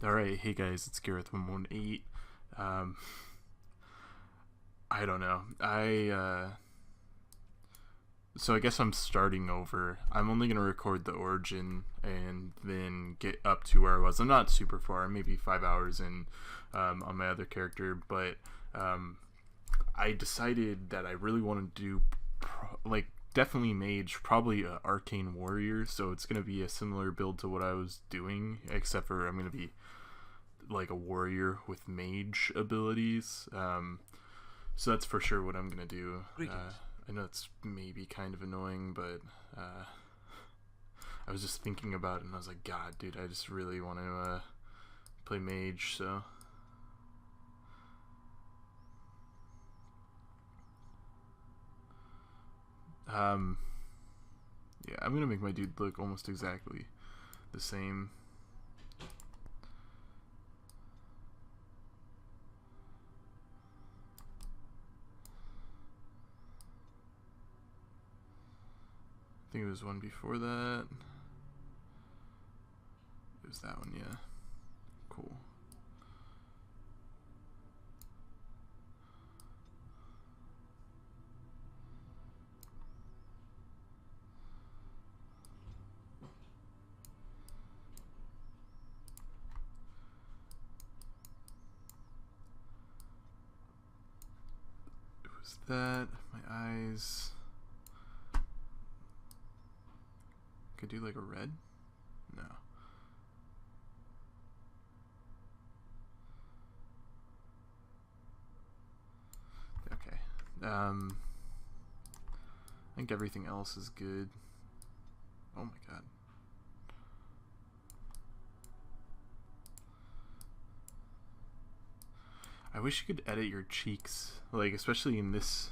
Alright, hey guys, it's Gareth118. Um, I don't know. So I guess I'm starting over. I'm only gonna record the origin and then get up to where I was. I'm not super far, maybe 5 hours in on my other character, but um, I decided that I really want to do definitely mage, probably a arcane warrior. So it's gonna be a similar build to what I was doing, except for I'm gonna be like a warrior with mage abilities. So that's for sure what I'm gonna do. I know it's maybe kind of annoying, but I was just thinking about it and I was like, God, dude, I just really want to play mage. So um, yeah, I'm gonna make my dude look almost exactly the same. I think it was one before that. It was that one, yeah. Cool. It was that. My eyes. Could do like a red? No. Okay. I think everything else is good. Oh my god. I wish you could edit your cheeks, like especially in this.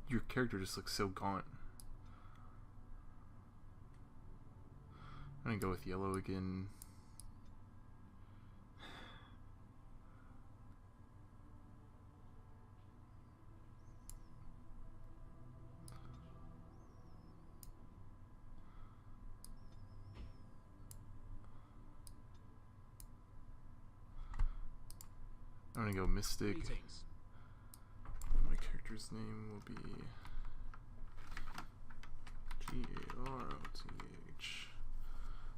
Your character just looks so gaunt. I'm gonna go with yellow again. I'm gonna go mystic. Greetings. My character's name will be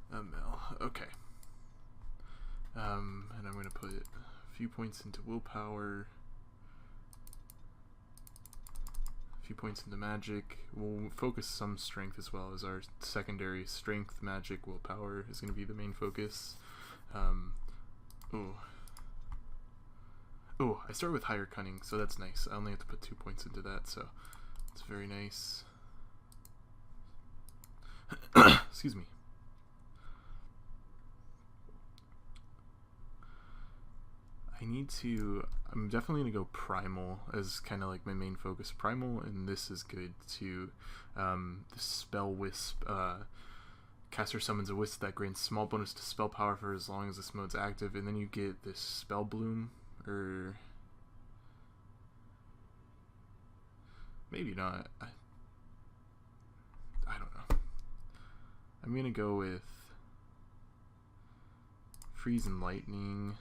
Garotml. Okay. And I'm gonna put a few points into willpower, a few points into magic. We'll focus some strength as well as our secondary strength. Magic, willpower is gonna be the main focus. Oh, I start with higher cunning, so that's nice. I only have to put 2 points into that, so it's very nice. Excuse me. I'm definitely going to go primal as kind of like my main focus. Primal, and this is good too. The spell wisp. Caster summons a wisp that grants small bonus to spell power for as long as this mode's active, and then you get this spell bloom, or maybe not. I don't know. I'm gonna go with freeze and lightning.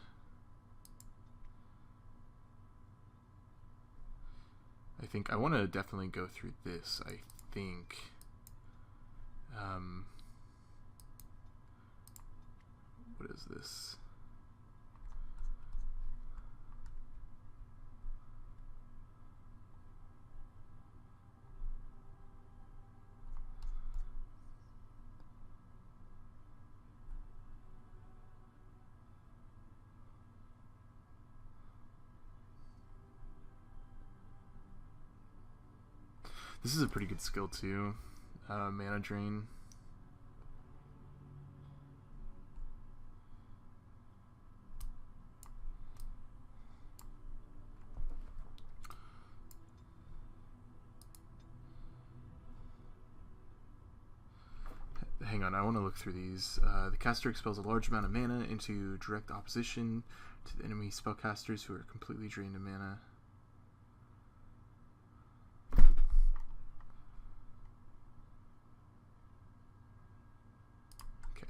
I think I want to definitely go through this. I think. What is this? This is a pretty good skill too. Mana drain. Hang on, I want to look through these. The caster expels a large amount of mana into direct opposition to the enemy spellcasters who are completely drained of mana. Okay,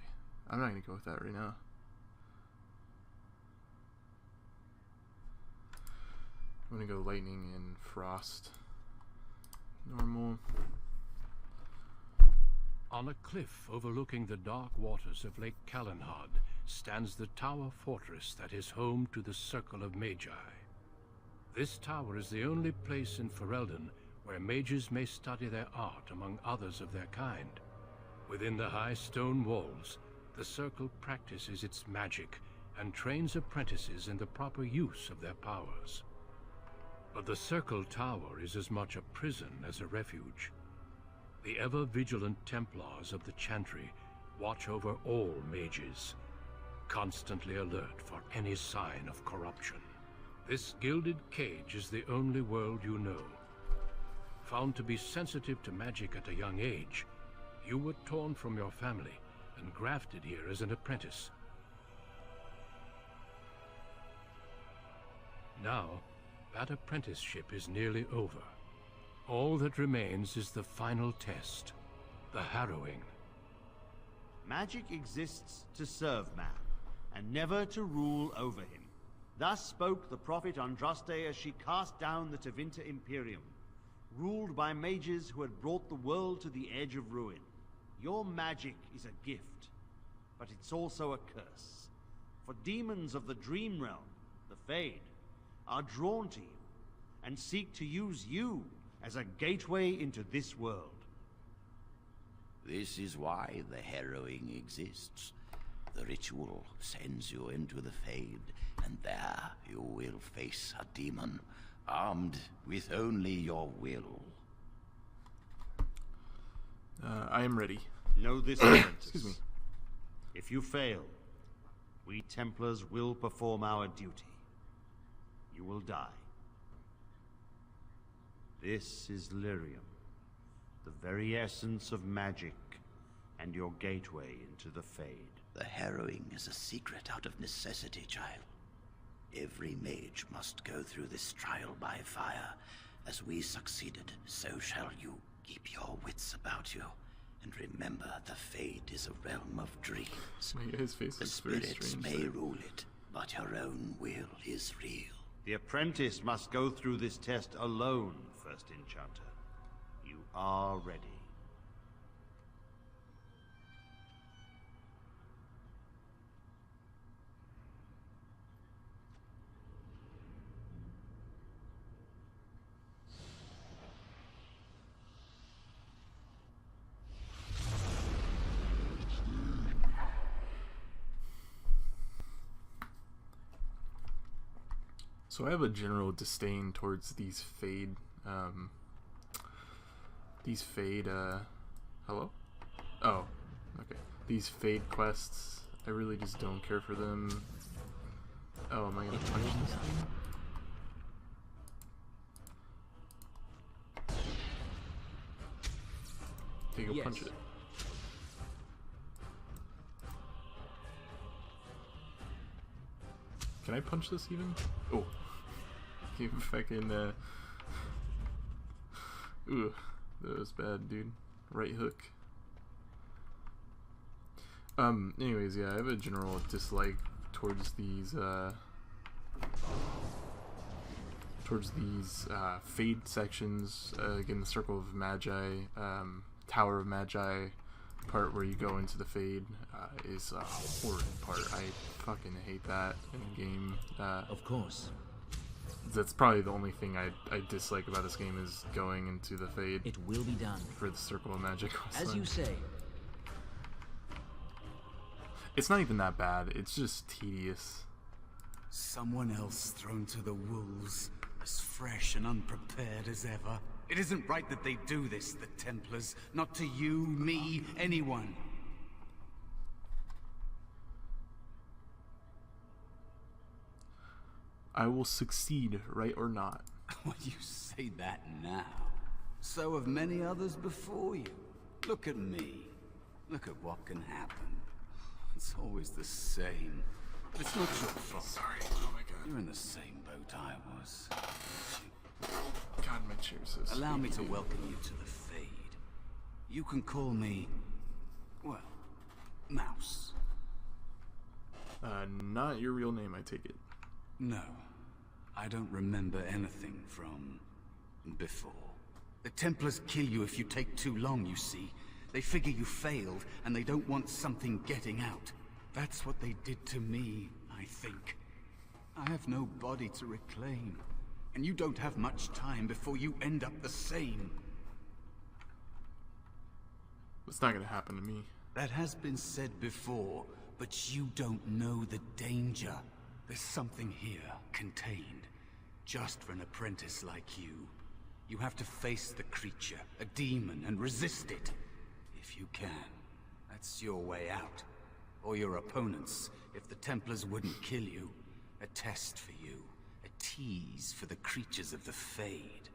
I'm not going to go with that right now. I'm gonna go lightning and frost. Normal. On a cliff overlooking the dark waters of Lake Kalanhad stands the tower fortress that is home to the Circle of Magi. This tower is the only place in Ferelden where mages may study their art among others of their kind. Within the high stone walls, the Circle practices its magic and trains apprentices in the proper use of their powers. But the Circle Tower is as much a prison as a refuge. The ever-vigilant Templars of the Chantry watch over all mages, constantly alert for any sign of corruption. This gilded cage is the only world you know. Found to be sensitive to magic at a young age, you were torn from your family and grafted here as an apprentice. Now, that apprenticeship is nearly over. All that remains is the final test, the harrowing. Magic exists to serve man, and never to rule over him. Thus spoke the prophet Andraste as she cast down the Tevinter Imperium, ruled by mages who had brought the world to the edge of ruin. Your magic is a gift, but it's also a curse. For demons of the Dream Realm, the Fade, are drawn to you, and seek to use you as a gateway into this world. This is why the harrowing exists. The ritual sends you into the Fade, and there you will face a demon, armed with only your will. I am ready. Know this, apprentice. Excuse me. If you fail, we Templars will perform our duty. You will die. This is Lyrium, the very essence of magic, and your gateway into the Fade. The harrowing is a secret out of necessity, child. Every mage must go through this trial by fire. As we succeeded, so shall you. Keep your wits about you, and remember the Fade is a realm of dreams. His face The looks very spirits strange may there. rule it, but your own will is real. The apprentice must go through this test alone, First Enchanter. You are ready. So I have a general disdain towards these Fade, hello? Oh, okay. These Fade quests, I really just don't care for them. Oh, am I gonna punch this thing? Okay, go punch it. Can I punch this even? Oh. You fucking, Ooh, that was bad, dude. Right hook. Anyways, yeah, I have a general dislike towards these, Fade sections. Again, the Circle of Magi, Tower of Magi part where you go into the Fade is a horrid part. I fucking hate that in the game. Of course. That's probably the only thing I dislike about this game is going into the Fade. It will be done. For the Circle of Magic. As you say. It's not even that bad. It's just tedious. Someone else thrown to the wolves, as fresh and unprepared as ever. It isn't right that they do this, the Templars. Not to you, me, anyone. I will succeed, right or not. Well, you say that now. So have many others before you. Look at me. Look at what can happen. It's always the same. But it's not your fault. Sorry. Oh my god. You're in the same boat I was. God, my chair's so Allow me to squeaky. welcome you to the Fade. You can call me, well, Mouse. Not your real name, I take it. No. I don't remember anything from before. The Templars kill you if you take too long, you see. They figure you failed, and they don't want something getting out. That's what they did to me, I think. I have no body to reclaim, and you don't have much time before you end up the same. It's not gonna happen to me. That has been said before, but you don't know the danger. There's something here, contained, just for an apprentice like you. You have to face the creature, a demon, and resist it. If you can. That's your way out. Or your opponents, if the Templars wouldn't kill you. A test for you. A tease for the creatures of the Fade.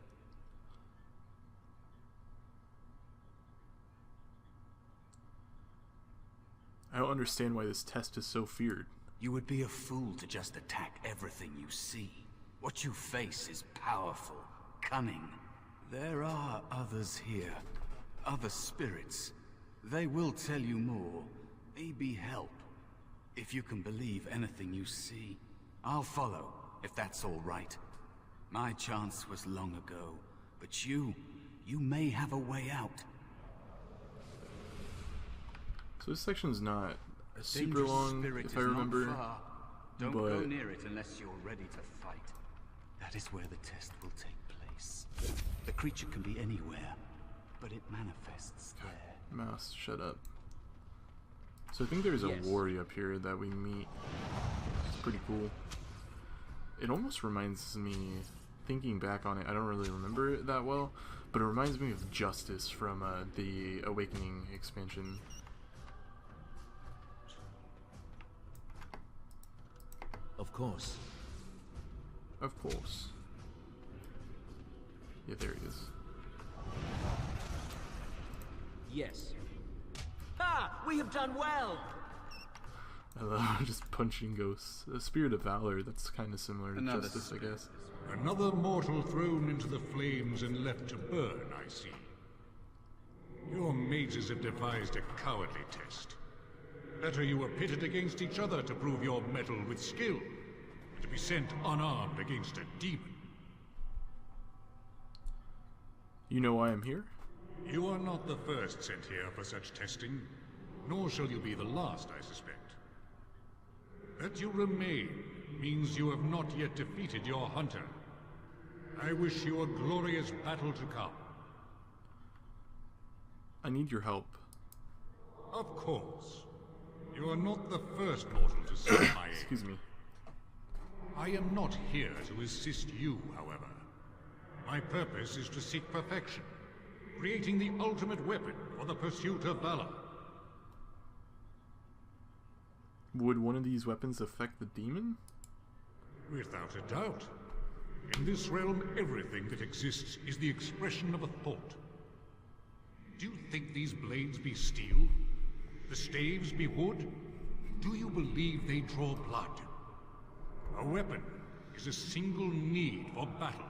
I don't understand why this test is so feared. You would be a fool to just attack everything you see. What you face is powerful, cunning. There are others here. Other spirits. They will tell you more. Maybe help. If you can believe anything you see. I'll follow, if that's all right. My chance was long ago. But you may have a way out. So this section's not super long, if I remember. Don't but go near it unless you're ready to fight. That is where the test will take place. The creature can be anywhere, but it manifests there. Mouse, shut up. So I think there's a warrior up here that we meet. It's pretty cool. It almost reminds me, thinking back on it, I don't really remember it that well, but it reminds me of Justice from the Awakening expansion. Of course. Of course. Yeah, there he is. Yes. Ah, we have done well. I love just punching ghosts. The Spirit of Valor, that's kind of similar to Justice, I guess. Another mortal thrown into the flames and left to burn, I see. Your mages have devised a cowardly test. Better you were pitted against each other to prove your mettle with skill, than to be sent unarmed against a demon. You know why I'm here? You are not the first sent here for such testing, nor shall you be the last, I suspect. That you remain means you have not yet defeated your hunter. I wish you a glorious battle to come. I need your help. Of course. You are not the first mortal to seek my aid. Excuse me. I am not here to assist you, however. My purpose is to seek perfection, creating the ultimate weapon for the pursuit of valor. Would one of these weapons affect the demon? Without a doubt. In this realm, everything that exists is the expression of a thought. Do you think these blades be steel? The staves be wood? Do you believe they draw blood? A weapon is a single need for battle,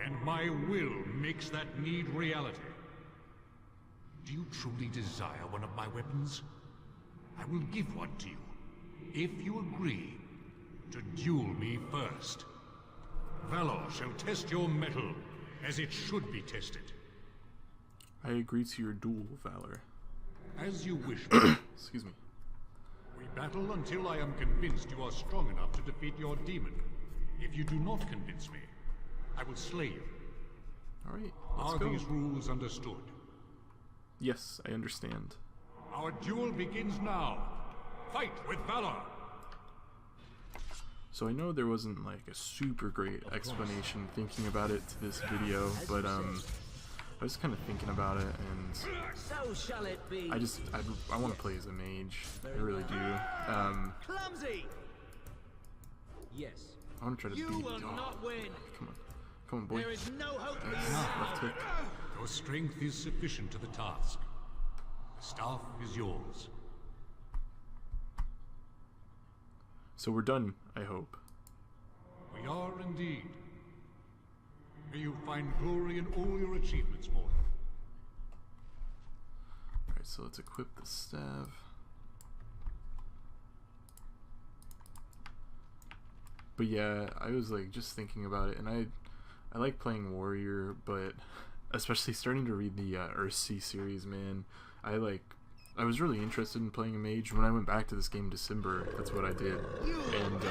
and my will makes that need reality. Do you truly desire one of my weapons? I will give one to you, if you agree to duel me first. Valor shall test your mettle as it should be tested. I agree to your duel, Valor. As you wish. Excuse me. We battle until I am convinced you are strong enough to defeat your demon. If you do not convince me, I will slay you. Alright, Are let's go. these rules understood? Yes, I understand. Our duel begins now. Fight with valor! So I know there wasn't like a super great explanation thinking about it to this video, but I was kind of thinking about it, and So shall it be. I want to play as a mage. I really do. Clumsy. Yes. I want to try to You beat. will not win. Come on, boy. There is no hope for Nice. you Left now. hook. Your strength is sufficient to the task. The staff is yours. So we're done, I hope. We are indeed. May you find glory in all your achievements, mortal. Alright, so let's equip the staff. But yeah, I was like just thinking about it, and I like playing Warrior, but especially starting to read the Earthsea series, man. I was really interested in playing a mage. When I went back to this game in December, that's what I did. And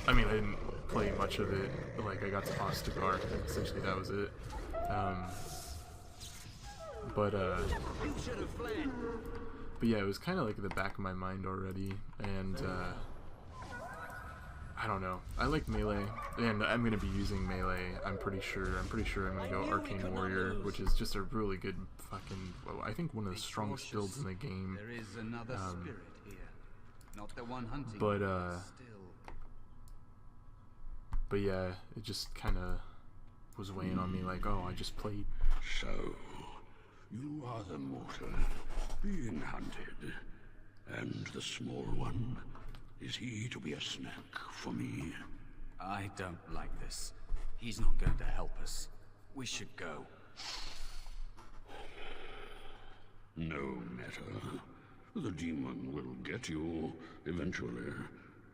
I mean, I didn't play much of it. Like, I got to Ostagar, and essentially that was it. But yeah, it was kind of like in the back of my mind already, and I don't know. I like melee, and I'm gonna be using melee. I'm pretty sure I'm gonna go Arcane Warrior, which is just a really good fucking. Well, I think one of the strongest builds in the game. There is another spirit here, not the one hunting. But yeah, it just kind of was weighing on me. Like, oh, I just played. So, you are the mortal being hunted, and the small one. Is he to be a snack for me? I don't like this. He's not going to help us. We should go. No matter. The demon will get you eventually.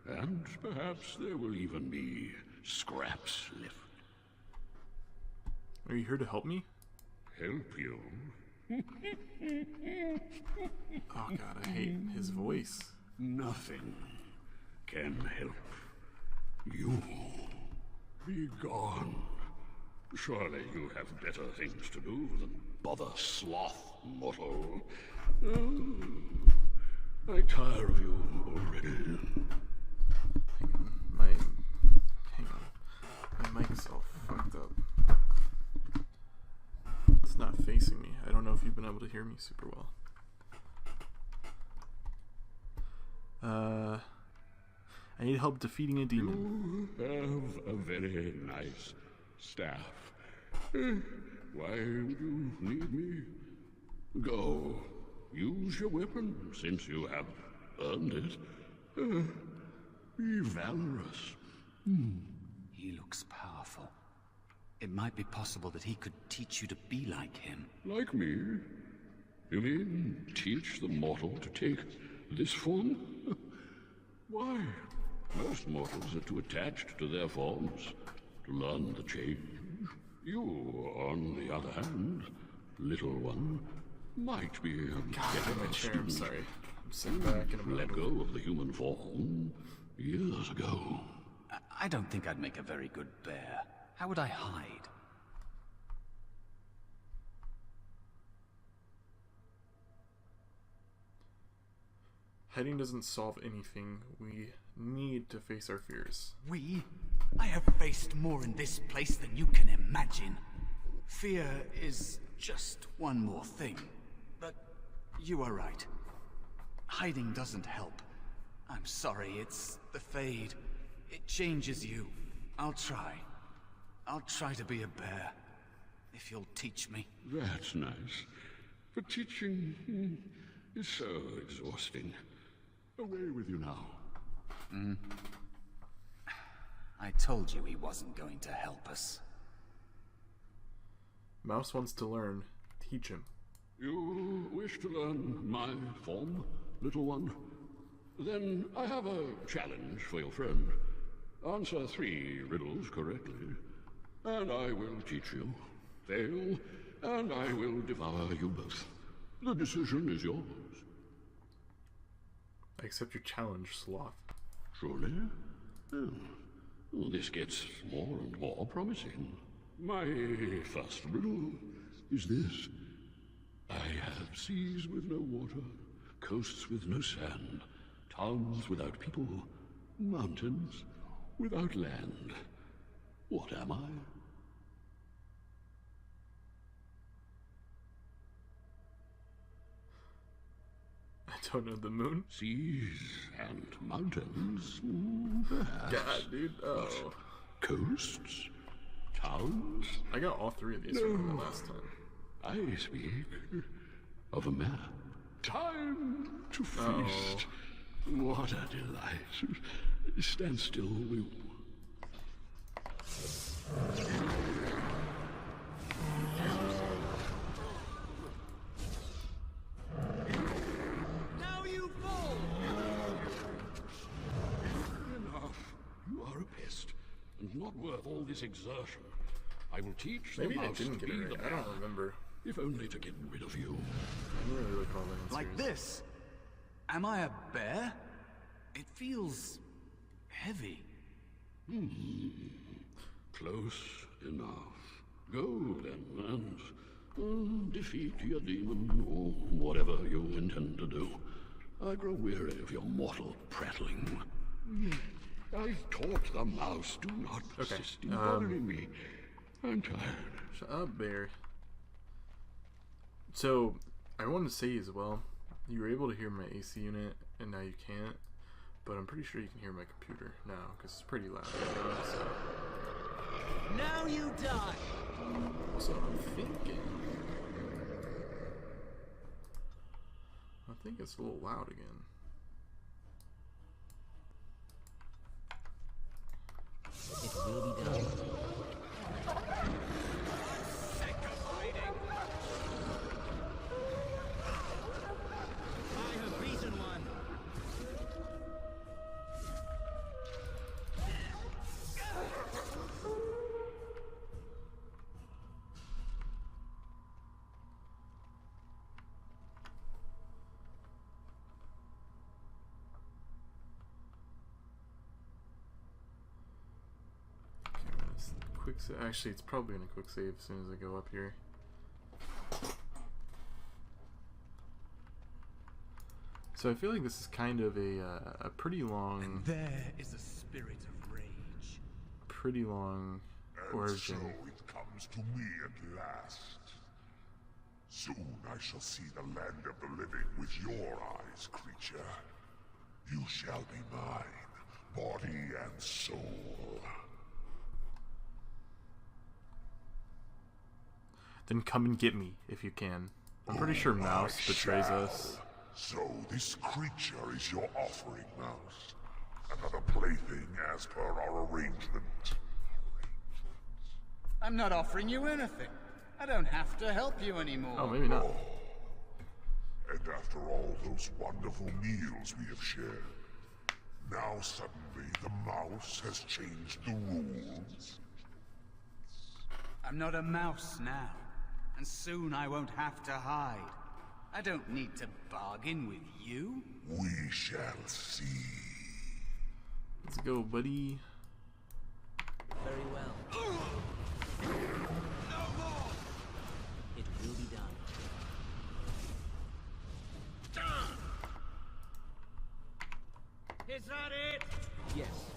And perhaps there will even be scraps left. Are you here to help me? Help you? Oh god, I hate his voice. Nothing can help you. Be gone. Surely you have better things to do than bother sloth mortal. I tire of you already. Hang on. My mic's all fucked up. It's not facing me. I don't know if you've been able to hear me super well. I need help defeating a demon. You have a very nice staff. Why would you need me? Go. Use your weapon, since you have earned it. Be valorous. He looks powerful. It might be possible that he could teach you to be like him. Like me? You mean teach the mortal to take this form? Why? Most mortals are too attached to their forms to learn the change. You, on the other hand, little one, might be a better Chair, I'm student. sorry. I'm sitting back in a Let moment. go of the human form years ago. I don't think I'd make a very good bear. How would I hide? Hiding doesn't solve anything. We need to face our fears. I have faced more in this place than you can imagine. Fear is just one more thing. But you are right. Hiding doesn't help. I'm sorry, it's the Fade. It changes you. I'll try. I'll try to be a bear. If you'll teach me. That's nice. But teaching is so exhausting. Away with you now. I told you he wasn't going to help us. Mouse wants to learn. Teach him. You wish to learn my form, little one? Then I have a challenge for your friend. Answer 3 riddles correctly, and I will teach you. Fail, and I will devour you both. The decision is yours. I accept your challenge, Sloth. Truly? Well, this gets more and more promising. My first riddle is this. I have seas with no water, coasts with no sand, towns without people, mountains without land. What am I? I don't know, the moon? Seas and mountains, perhaps. God, dude. Oh. Coasts, towns. I got all 3 of these from the last time. I speak of a map. Time to feast. What a delight. Stand still, will. Now you fall! Enough. not worth all this exertion. I will teach Maybe the I mouse didn't to get be it the right. I don't bear, remember. if only to get rid of you. I don't really look at all the answers. Like this? Am I a bear? It feels heavy. Close enough. Go then, and defeat your demon, or whatever you intend to do. I grow weary of your mortal prattling. I taught the mouse, do not persist in bothering me. I'm tired. Shut up, bear. So, I wanted to say as well, you were able to hear my AC unit, and now you can't. But I'm pretty sure you can hear my computer now, because it's pretty loud right now, so. Now you die! So I'm thinking... I think it's a little loud again. It will be done. I have beaten one. Quick save. Actually, it's probably gonna quick save as soon as I go up here. So I feel like this is kind of a pretty long, And there is a spirit of rage. pretty long origin. And so it comes to me at last. Soon I shall see the land of the living with your eyes, creature. You shall be mine, body and soul. Then come and get me if you can. I'm pretty sure Mouse betrays us. So this creature is your offering, Mouse. Another plaything as per our arrangement. I'm not offering you anything. I don't have to help you anymore. Oh, maybe not. And after all those wonderful meals we have shared, now suddenly the mouse has changed the rules. I'm not a mouse now, and soon I won't have to hide. I don't need to bargain with you. We shall see. Let's go, buddy. Very well. It will be done. Is that it? Yes.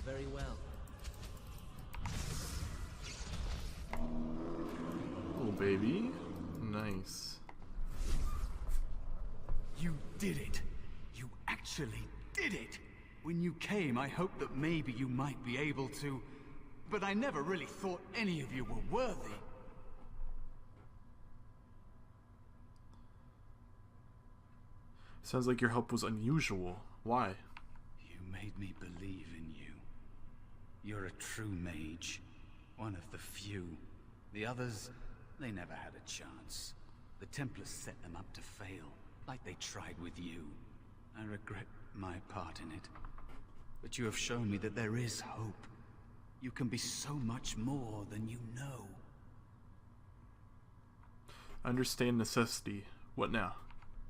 Very well. Little baby. Nice. You did it. You actually did it. When you came, I hoped that maybe you might be able to, but I never really thought any of you were worthy. Sounds like your help was unusual. Why? You made me believe in you. You're a true mage. One of the few. The others, they never had a chance. The Templars set them up to fail, like they tried with you. I regret my part in it. But you have shown me that there is hope. You can be so much more than you know. Understand necessity. What now?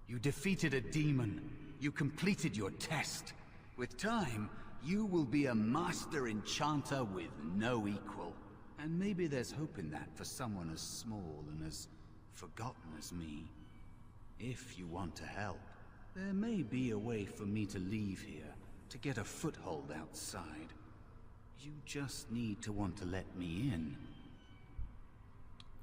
You defeated a demon. You completed your test. With time, you will be a master enchanter with no equal. And maybe there's hope in that for someone as small and as forgotten as me. If you want to help, there may be a way for me to leave here, to get a foothold outside. You just need to want to let me in.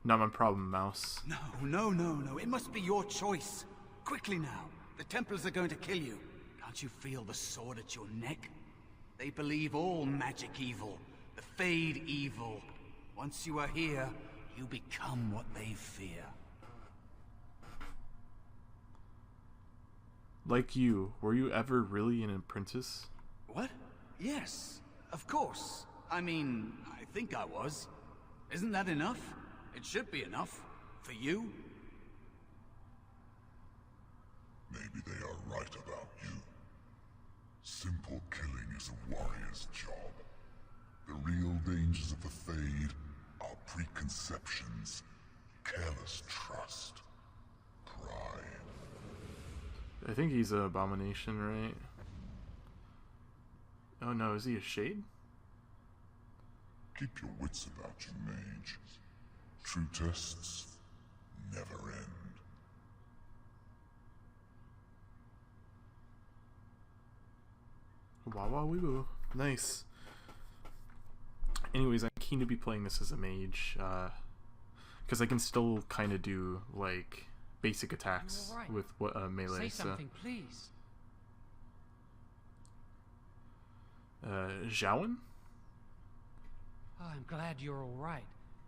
Not my problem, Mouse. No. It must be your choice. Quickly now. The Templars are going to kill you. Can't you feel the sword at your neck? They believe all magic evil, the Fade evil. Once you are here, you become what they fear. Like you, were you ever really an apprentice? What? Yes, of course. I mean, I think I was. Isn't that enough? It should be enough. For you? Maybe they are right about you. Simple killing is a changes of the Fade are preconceptions, careless trust, pride. I think he's an abomination, right? Oh no, is he a shade? Keep your wits about you, mage. True tests never end. Wow, wow, wee woo. Nice. Anyways, I'm keen to be playing this as a mage, because I can still kind of do like basic attacks Right. with what melee. Say something, please. Zhaowen? Oh, I'm glad you're all right.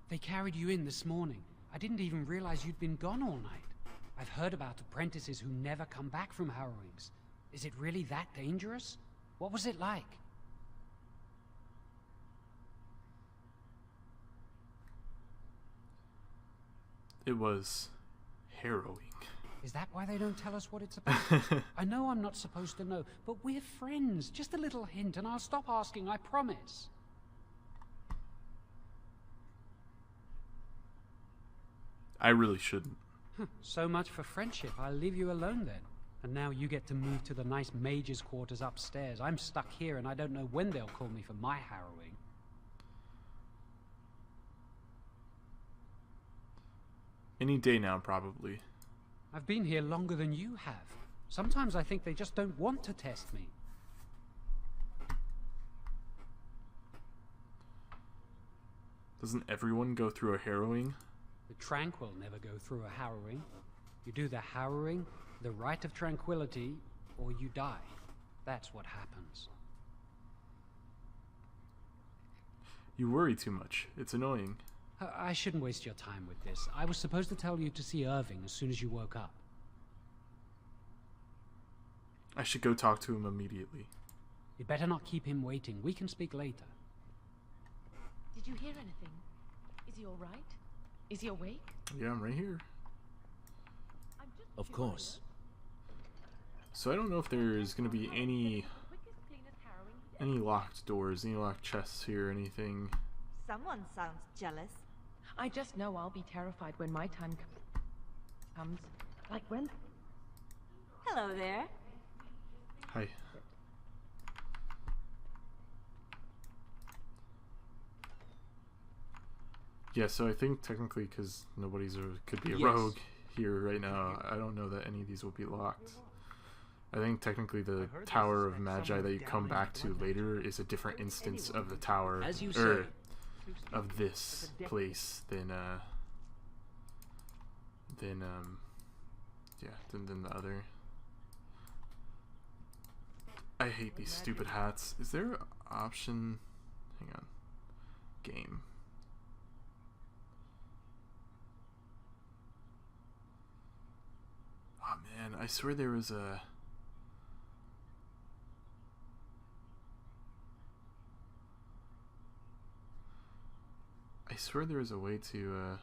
They carried you in this morning. I didn't even realize you'd been gone all night. I've heard about apprentices who never come back from harrowings. Is it really that dangerous? What was it like? It was harrowing. Is that why they don't tell us what it's about? I know I'm not supposed to know, but we're friends. Just a little hint and I'll stop asking, I promise. I really shouldn't. So much for friendship. I'll leave you alone then. And now you get to move to the nice mage's quarters upstairs. I'm stuck here and I don't know when they'll call me for my harrowing. Any day now, probably. I've been here longer than you have. Sometimes I think they just don't want to test me. Doesn't everyone go through a harrowing? The tranquil never go through a harrowing. You do the harrowing, the rite of tranquility, or you die. That's what happens. You worry too much. It's annoying. I shouldn't waste your time with this. I was supposed to tell you to see Irving as soon as you woke up. I should go talk to him immediately. You'd better not keep him waiting. We can speak later. Did you hear anything? Is he all right? Is he awake? Yeah, I'm right here. Of course. So I don't know if there's going to be any locked doors, any locked chests here, anything. Someone sounds jealous. I just know I'll be terrified when my time comes. Like when... Hello there. Hi. Yeah, so I think technically, because nobody's could be a rogue here right now, I don't know that any of these will be locked. I think technically the Tower of Magi that you come back to later is a different instance of the tower, As you say. of this place than than the other. I hate these stupid hats. Is there an option? Hang on. Game. Oh man, I swear there was a... I swear there was a way to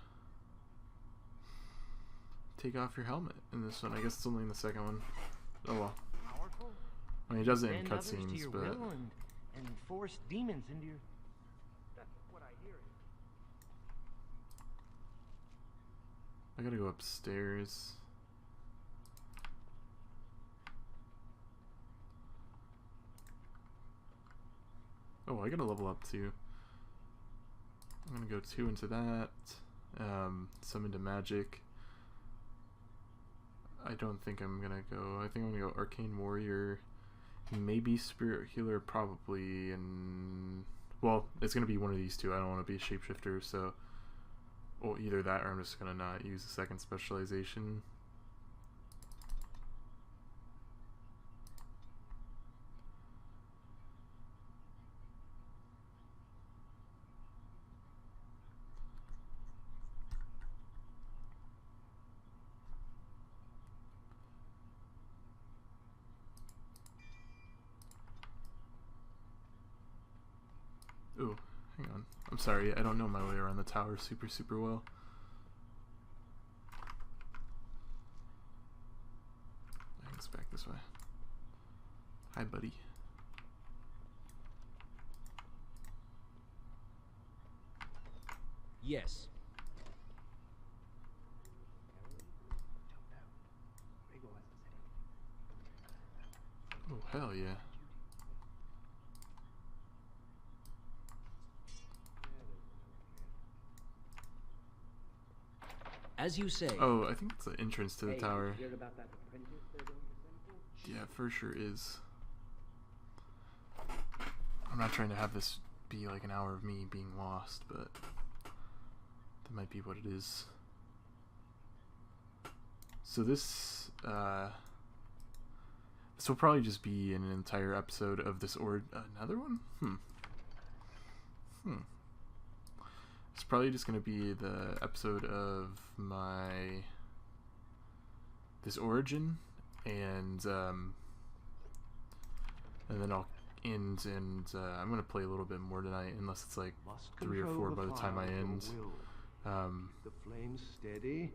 take off your helmet in this one. I guess it's only in the second one. Oh well. I mean, it does it in cutscenes, but... and force demons into your... That's what I hear. I gotta go upstairs. Oh, I gotta level up too. I'm gonna go 2 into that. Some into magic. I don't think I'm gonna go. I think I'm gonna go Arcane Warrior. Maybe Spirit Healer, probably. And well, it's gonna be one of these two. I don't want to be a shapeshifter, so. Well, either that or I'm just gonna not use the second specialization. Ooh, hang on. I'm sorry, I don't know my way around the tower super well. I think it's back this way. Hi, buddy. Yes. Oh, hell yeah. As you say. Oh, I think it's the entrance to the tower. Hear about that apprentice they're going to send for? Yeah, for sure is. I'm not trying to have this be like an hour of me being lost, but that might be what it is. So this will probably just be an entire episode of this, or another one? It's probably just gonna be the episode of this origin, and then I'll end, and I'm gonna play a little bit more tonight, unless it's like 3 or 4 by the time I end. The flame's steady.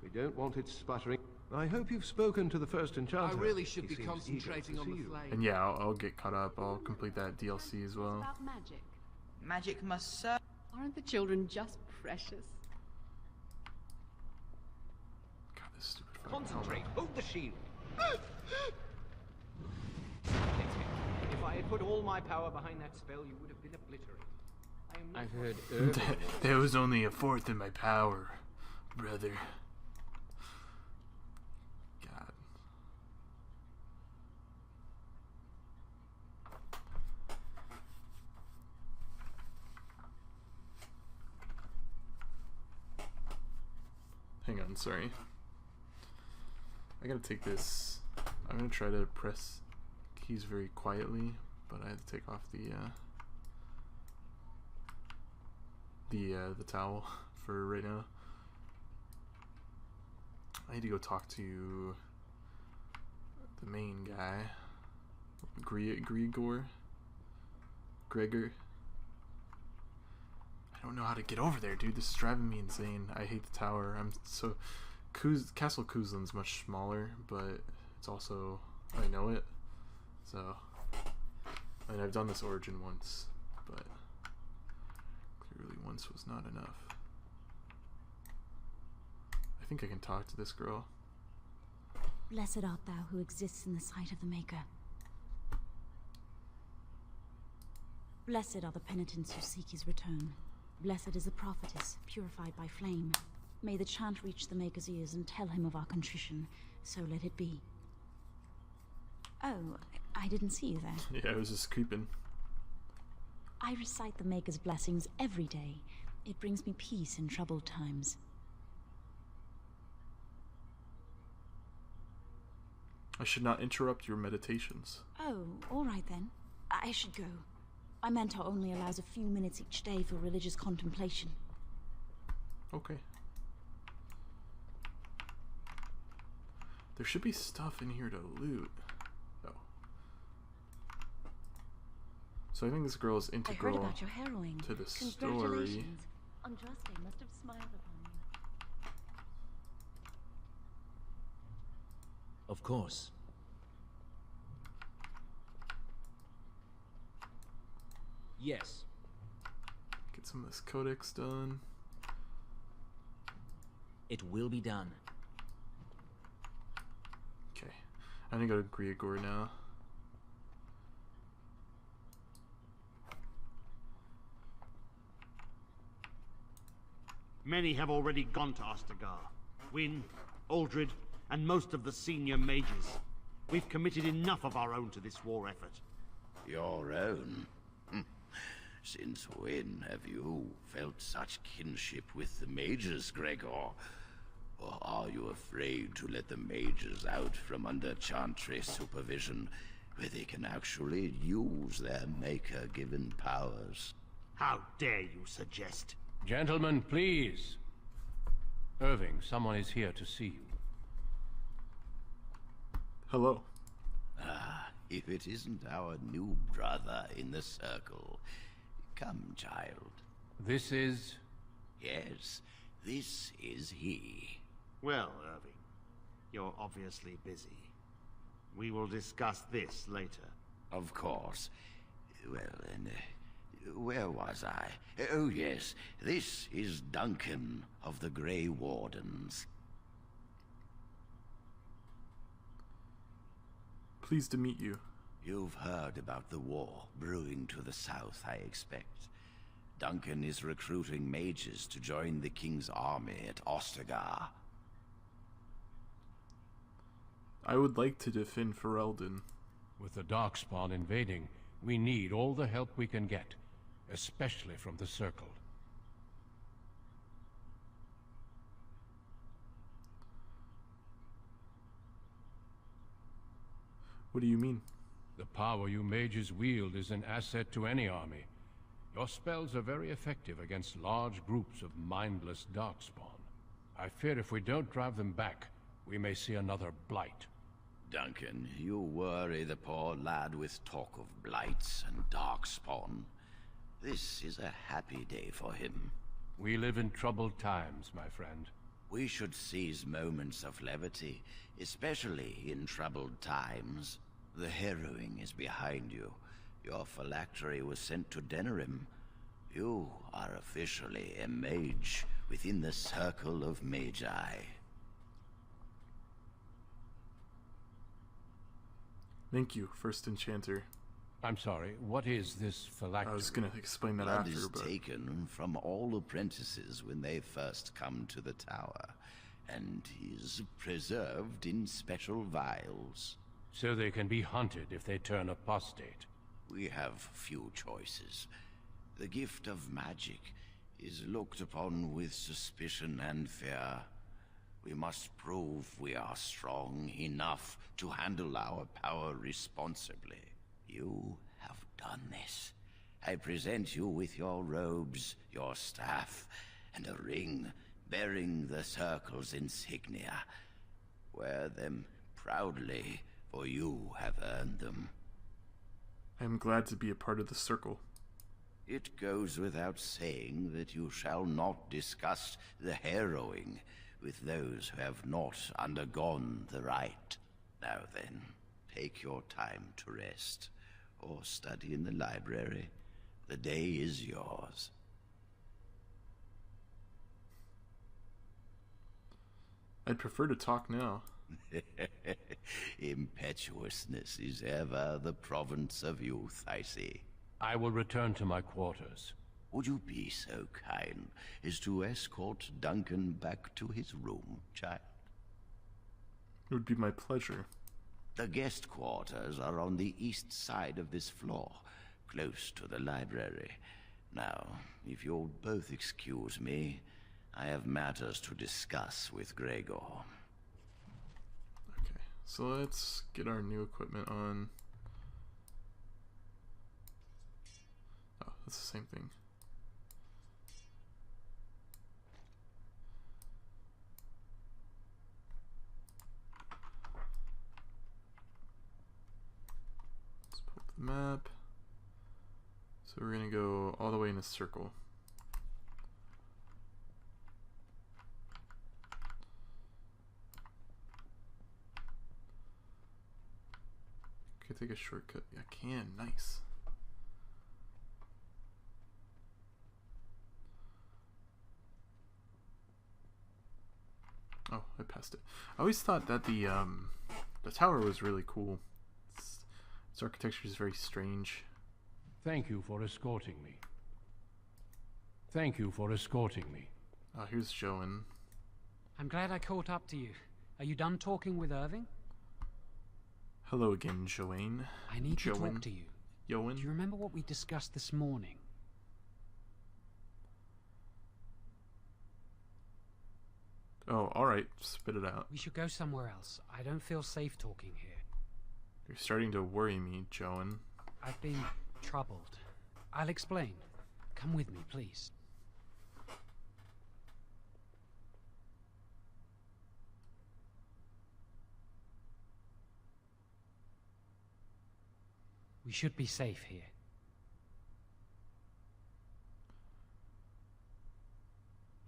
We don't want it sputtering. I hope you've spoken to the first enchanter. I really should He be seems concentrating eager on to the see you. flame. And yeah, I'll get caught up. I'll complete that DLC as well. About magic. Magic must serve. Aren't the children just precious? God, this stupid fucking Concentrate. helmet. Hold the shield. If I had put all my power behind that spell, you would have been obliterated. I am not I've heard There was only a fourth in my power, brother. God. Hang on, sorry. I gotta take this. I'm gonna try to press keys very quietly, but I had to take off the towel for right now. I need to go talk to the main guy, Gregor. I don't know how to get over there, dude. This is driving me insane. I hate the tower. Castle Kuzlin's much smaller, but it's also, I know it. So, and I've done this origin once, but clearly once was not enough. I think I can talk to this girl. Blessed art thou who exists in the sight of the Maker. Blessed are the penitents who seek his return. Blessed is the prophetess, purified by flame. May the chant reach the Maker's ears and tell him of our contrition. So let it be. Oh, I didn't see you there. Yeah, I was just creeping. I recite the Maker's blessings every day. It brings me peace in troubled times. I should not interrupt your meditations. Oh, all right then. I should go. My mentor only allows a few minutes each day for religious contemplation. Okay. There should be stuff in here to loot. Oh. So I think this girl is integral I heard about your harrowing. to the story. Congratulations. Andraste must have smiled upon you. Of course. Yes. Get some of this codex done. It will be done. Okay. I'm gonna go to Gregor now. Many have already gone to Ostagar. Wynne, Aldred, and most of the senior mages. We've committed enough of our own to this war effort. Your own? Since when have you felt such kinship with the mages, Gregor? Or are you afraid to let the mages out from under Chantry supervision, where they can actually use their Maker-given powers? How dare you suggest? Gentlemen, please. Irving, someone is here to see you. Hello. Ah, if it isn't our new brother in the circle. Come, child. This is... Yes, this is he. Well, Irving, you're obviously busy. We will discuss this later. Of course. Well, then, Where was I? Oh, yes. This is Duncan of the Grey Wardens. Pleased to meet you. You've heard about the war brewing to the south, I expect. Duncan is recruiting mages to join the king's army at Ostagar. I would like to defend Ferelden. With the Darkspawn invading, we need all the help we can get, especially from the Circle. What do you mean? The power you mages wield is an asset to any army. Your spells are very effective against large groups of mindless Darkspawn. I fear if we don't drive them back, we may see another blight. Duncan, you worry the poor lad with talk of blights and Darkspawn. This is a happy day for him. We live in troubled times, my friend. We should seize moments of levity, especially in troubled times. The harrowing is behind you. Your phylactery was sent to Denerim. You are officially a mage within the circle of Magi. Thank you, First Enchanter. I'm sorry, what is this phylactery? I was going to explain that Blood after, is but... taken from all apprentices when they first come to the tower, and is preserved in special vials. So they can be hunted if they turn apostate. We have few choices. The gift of magic is looked upon with suspicion and fear. We must prove we are strong enough to handle our power responsibly. You have done this. I present you with your robes, your staff, and a ring bearing the Circle's insignia. Wear them proudly, for you have earned them. I am glad to be a part of the Circle. It goes without saying that you shall not discuss the harrowing with those who have not undergone the rite. Now then, take your time to rest, or study in the library. The day is yours. I'd prefer to talk now. Impetuousness is ever the province of youth, I see. I will return to my quarters. Would you be so kind as to escort Duncan back to his room, child? It would be my pleasure. The guest quarters are on the east side of this floor, close to the library. Now, if you'll both excuse me, I have matters to discuss with Gregor. Okay, so let's get our new equipment on. Oh, that's the same thing. Let's pull up the map. So we're gonna go all the way in a circle. Can I take a shortcut? Yeah, I can. Nice. Oh, I passed it. I always thought that the tower was really cool. Its architecture is very strange. Thank you for escorting me. Thank you for escorting me. Here's Joan. I'm glad I caught up to you. Are you done talking with Irving? Hello again, Joanne. I need to talk to you. Joan? Do you remember what we discussed this morning? Oh, alright. Spit it out. We should go somewhere else. I don't feel safe talking here. You're starting to worry me, Joan. I've been troubled. I'll explain. Come with me, please. We should be safe here.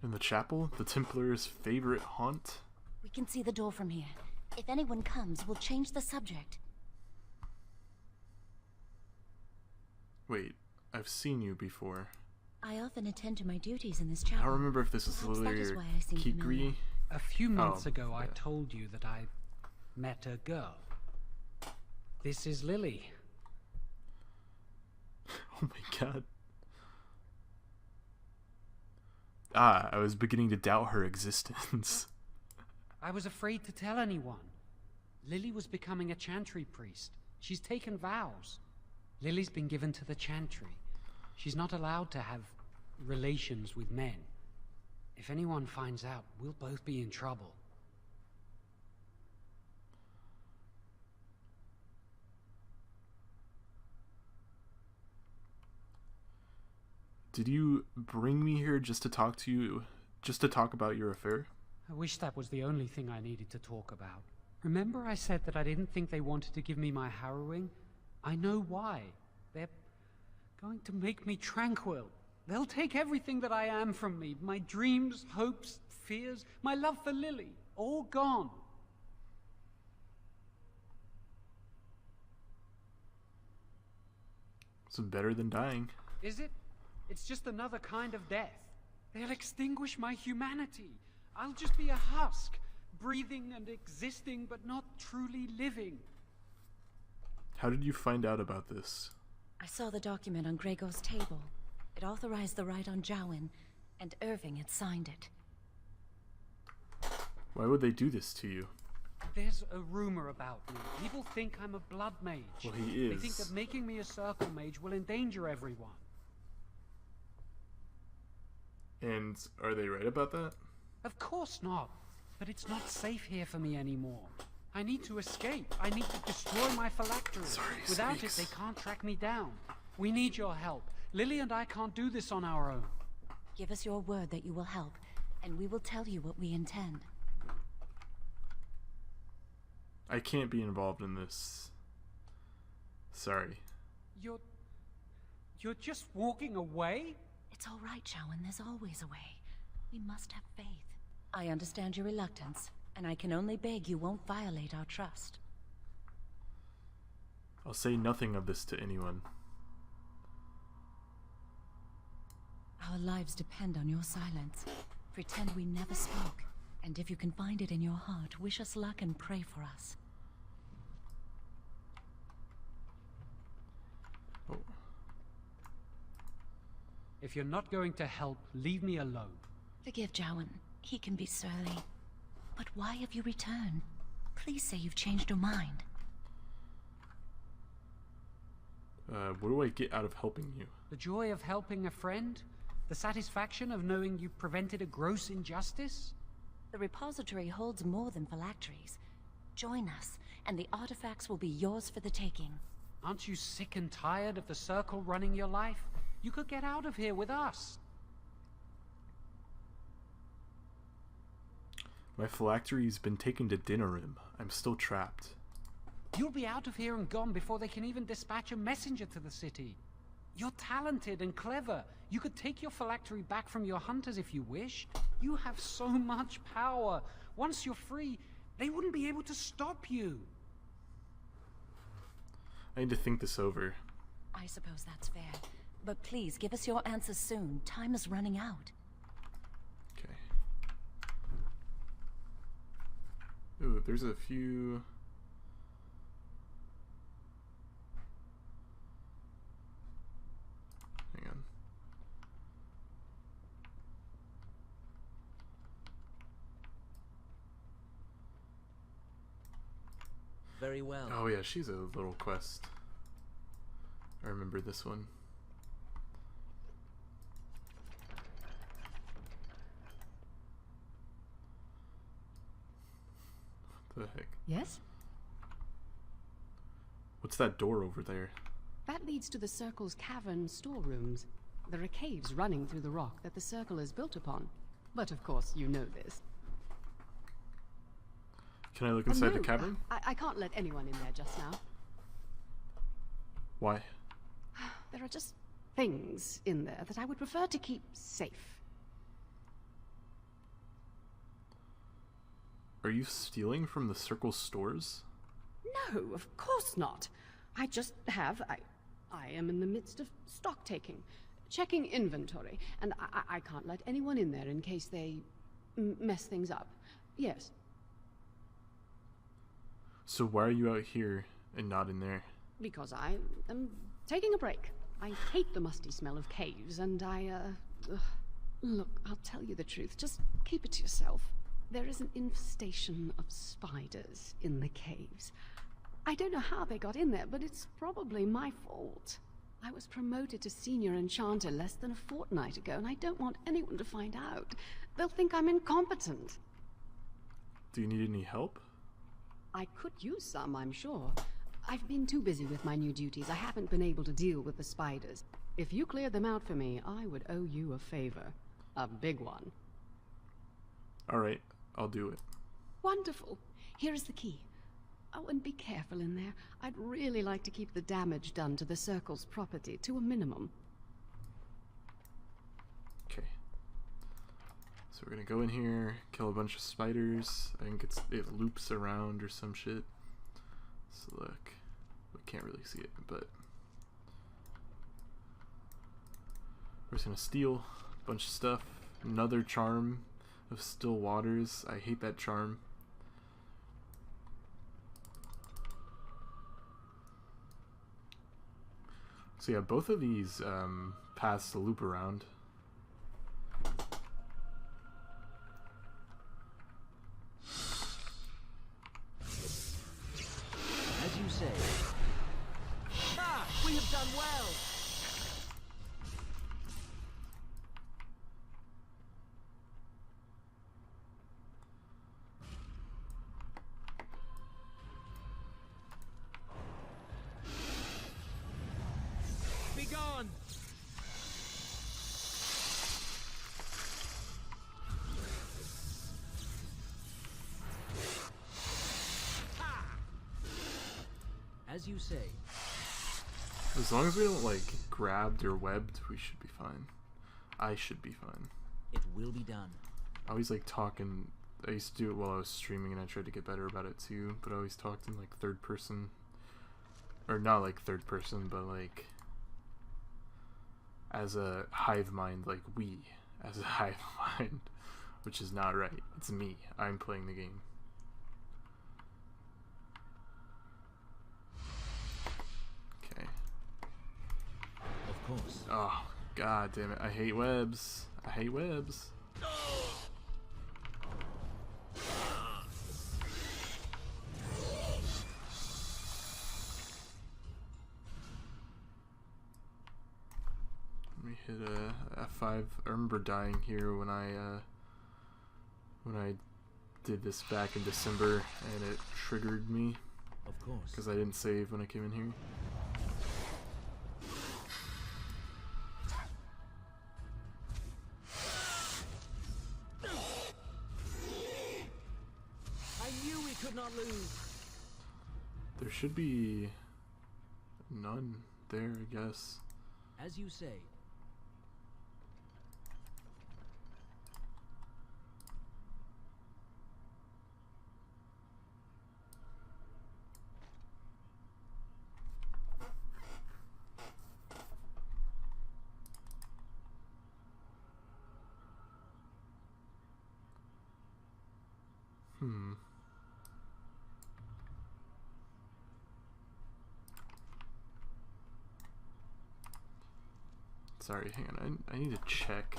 In the chapel? The Templar's favorite haunt? We can see the door from here. If anyone comes, we'll change the subject. Wait, I've seen you before. I often attend to my duties in this I chapel. don't remember if this is Perhaps that Lily is or why I seem familiar. Kikri. A few months ago, I told you that I met a girl. This is Lily. Oh my god. Ah, I was beginning to doubt her existence. I was afraid to tell anyone. Lily was becoming a chantry priest. She's taken vows. Lily's been given to the chantry. She's not allowed to have relations with men. If anyone finds out, we'll both be in trouble. Did you bring me here just to talk to you, just to talk about your affair? I wish that was the only thing I needed to talk about. Remember I said that I didn't think they wanted to give me my harrowing? I know why. They're going to make me tranquil. They'll take everything that I am from me. My dreams, hopes, fears, my love for Lily. All gone. It's better than dying. Is it? It's just another kind of death. They'll extinguish my humanity. I'll just be a husk, breathing and existing, but not truly living. How did you find out about this? I saw the document on Gregor's table. It authorized the right on Jowen, and Irving had signed it. Why would they do this to you? There's a rumor about me. People think I'm a blood mage. Well, he is. They think that making me a circle mage will endanger everyone. And are they right about that? Of course not. But it's not safe here for me anymore. I need to escape. I need to destroy my phylactery. Without it, they can't track me down. We need your help. Lily and I can't do this on our own. Give us your word that you will help, and we will tell you what we intend. I can't be involved in this. Sorry. You're just walking away? It's all right, Jowen. There's always a way. We must have faith. I understand your reluctance, and I can only beg you won't violate our trust. I'll say nothing of this to anyone. Our lives depend on your silence. Pretend we never spoke. And if you can find it in your heart, wish us luck and pray for us. Oh. If you're not going to help, leave me alone. Forgive Jowen. He can be surly. But why have you returned? Please say you've changed your mind. What do I get out of helping you? The joy of helping a friend? The satisfaction of knowing you prevented a gross injustice? The repository holds more than phylacteries. Join us, and the artifacts will be yours for the taking. Aren't you sick and tired of the circle running your life? You could get out of here with us. My phylactery's been taken to Dinnerim. I'm still trapped. You'll be out of here and gone before they can even dispatch a messenger to the city. You're talented and clever. You could take your phylactery back from your hunters if you wished. You have so much power. Once you're free, they wouldn't be able to stop you. I need to think this over. I suppose that's fair. But please, give us your answers soon. Time is running out. Okay. Ooh, there's a few... Hang on. Very well. Oh yeah, she's a little quest. I remember this one. What the heck? Yes? What's that door over there? That leads to the Circle's cavern storerooms. There are caves running through the rock that the Circle is built upon. But of course, you know this. Can I look inside No, the cavern? I can't let anyone in there just now. Why? There are just things in there that I would prefer to keep safe. Are you stealing from the Circle stores? No, of course not. I just have... I am in the midst of stock taking, checking inventory, and I can't let anyone in there in case they mess things up. Yes. So why are you out here and not in there? Because I am taking a break. I hate the musty smell of caves, and Look, I'll tell you the truth. Just keep it to yourself. There is an infestation of spiders in the caves. I don't know how they got in there, but it's probably my fault. I was promoted to senior enchanter less than a fortnight ago, and I don't want anyone to find out. They'll think I'm incompetent. Do you need any help? I could use some, I'm sure. I've been too busy with my new duties. I haven't been able to deal with the spiders. If you cleared them out for me, I would owe you a favor. A big one. Alright, I'll do it. Wonderful. Here is the key. Oh, and be careful in there. I'd really like to keep the damage done to the Circle's property to a minimum. Okay. So we're gonna go in here, kill a bunch of spiders. I think it loops around or some shit. So look, we can't really see it, but we're just gonna steal a bunch of stuff. Another charm of still waters. I hate that charm. So yeah, both of these paths to loop around. As you say. Ah, we have done well. Be gone. As you say. As long as we don't like grabbed or webbed, we should be fine. I should be fine. It will be done. I always like talking. I used to do it while I was streaming, and I tried to get better about it too. But I always talked in like third person, or not like third person, but like as a hive mind, like we as a hive mind, which is not right. It's me. I'm playing the game. Okay. Of course. Oh, god damn it. I hate webs. I hate webs. Let me hit a F5. I remember dying here when I did this back in December, and it triggered me. Of course. Because I didn't save when I came in here. I knew we could not lose. There should be none there, I guess. As you say. Sorry, hang on. I need to check.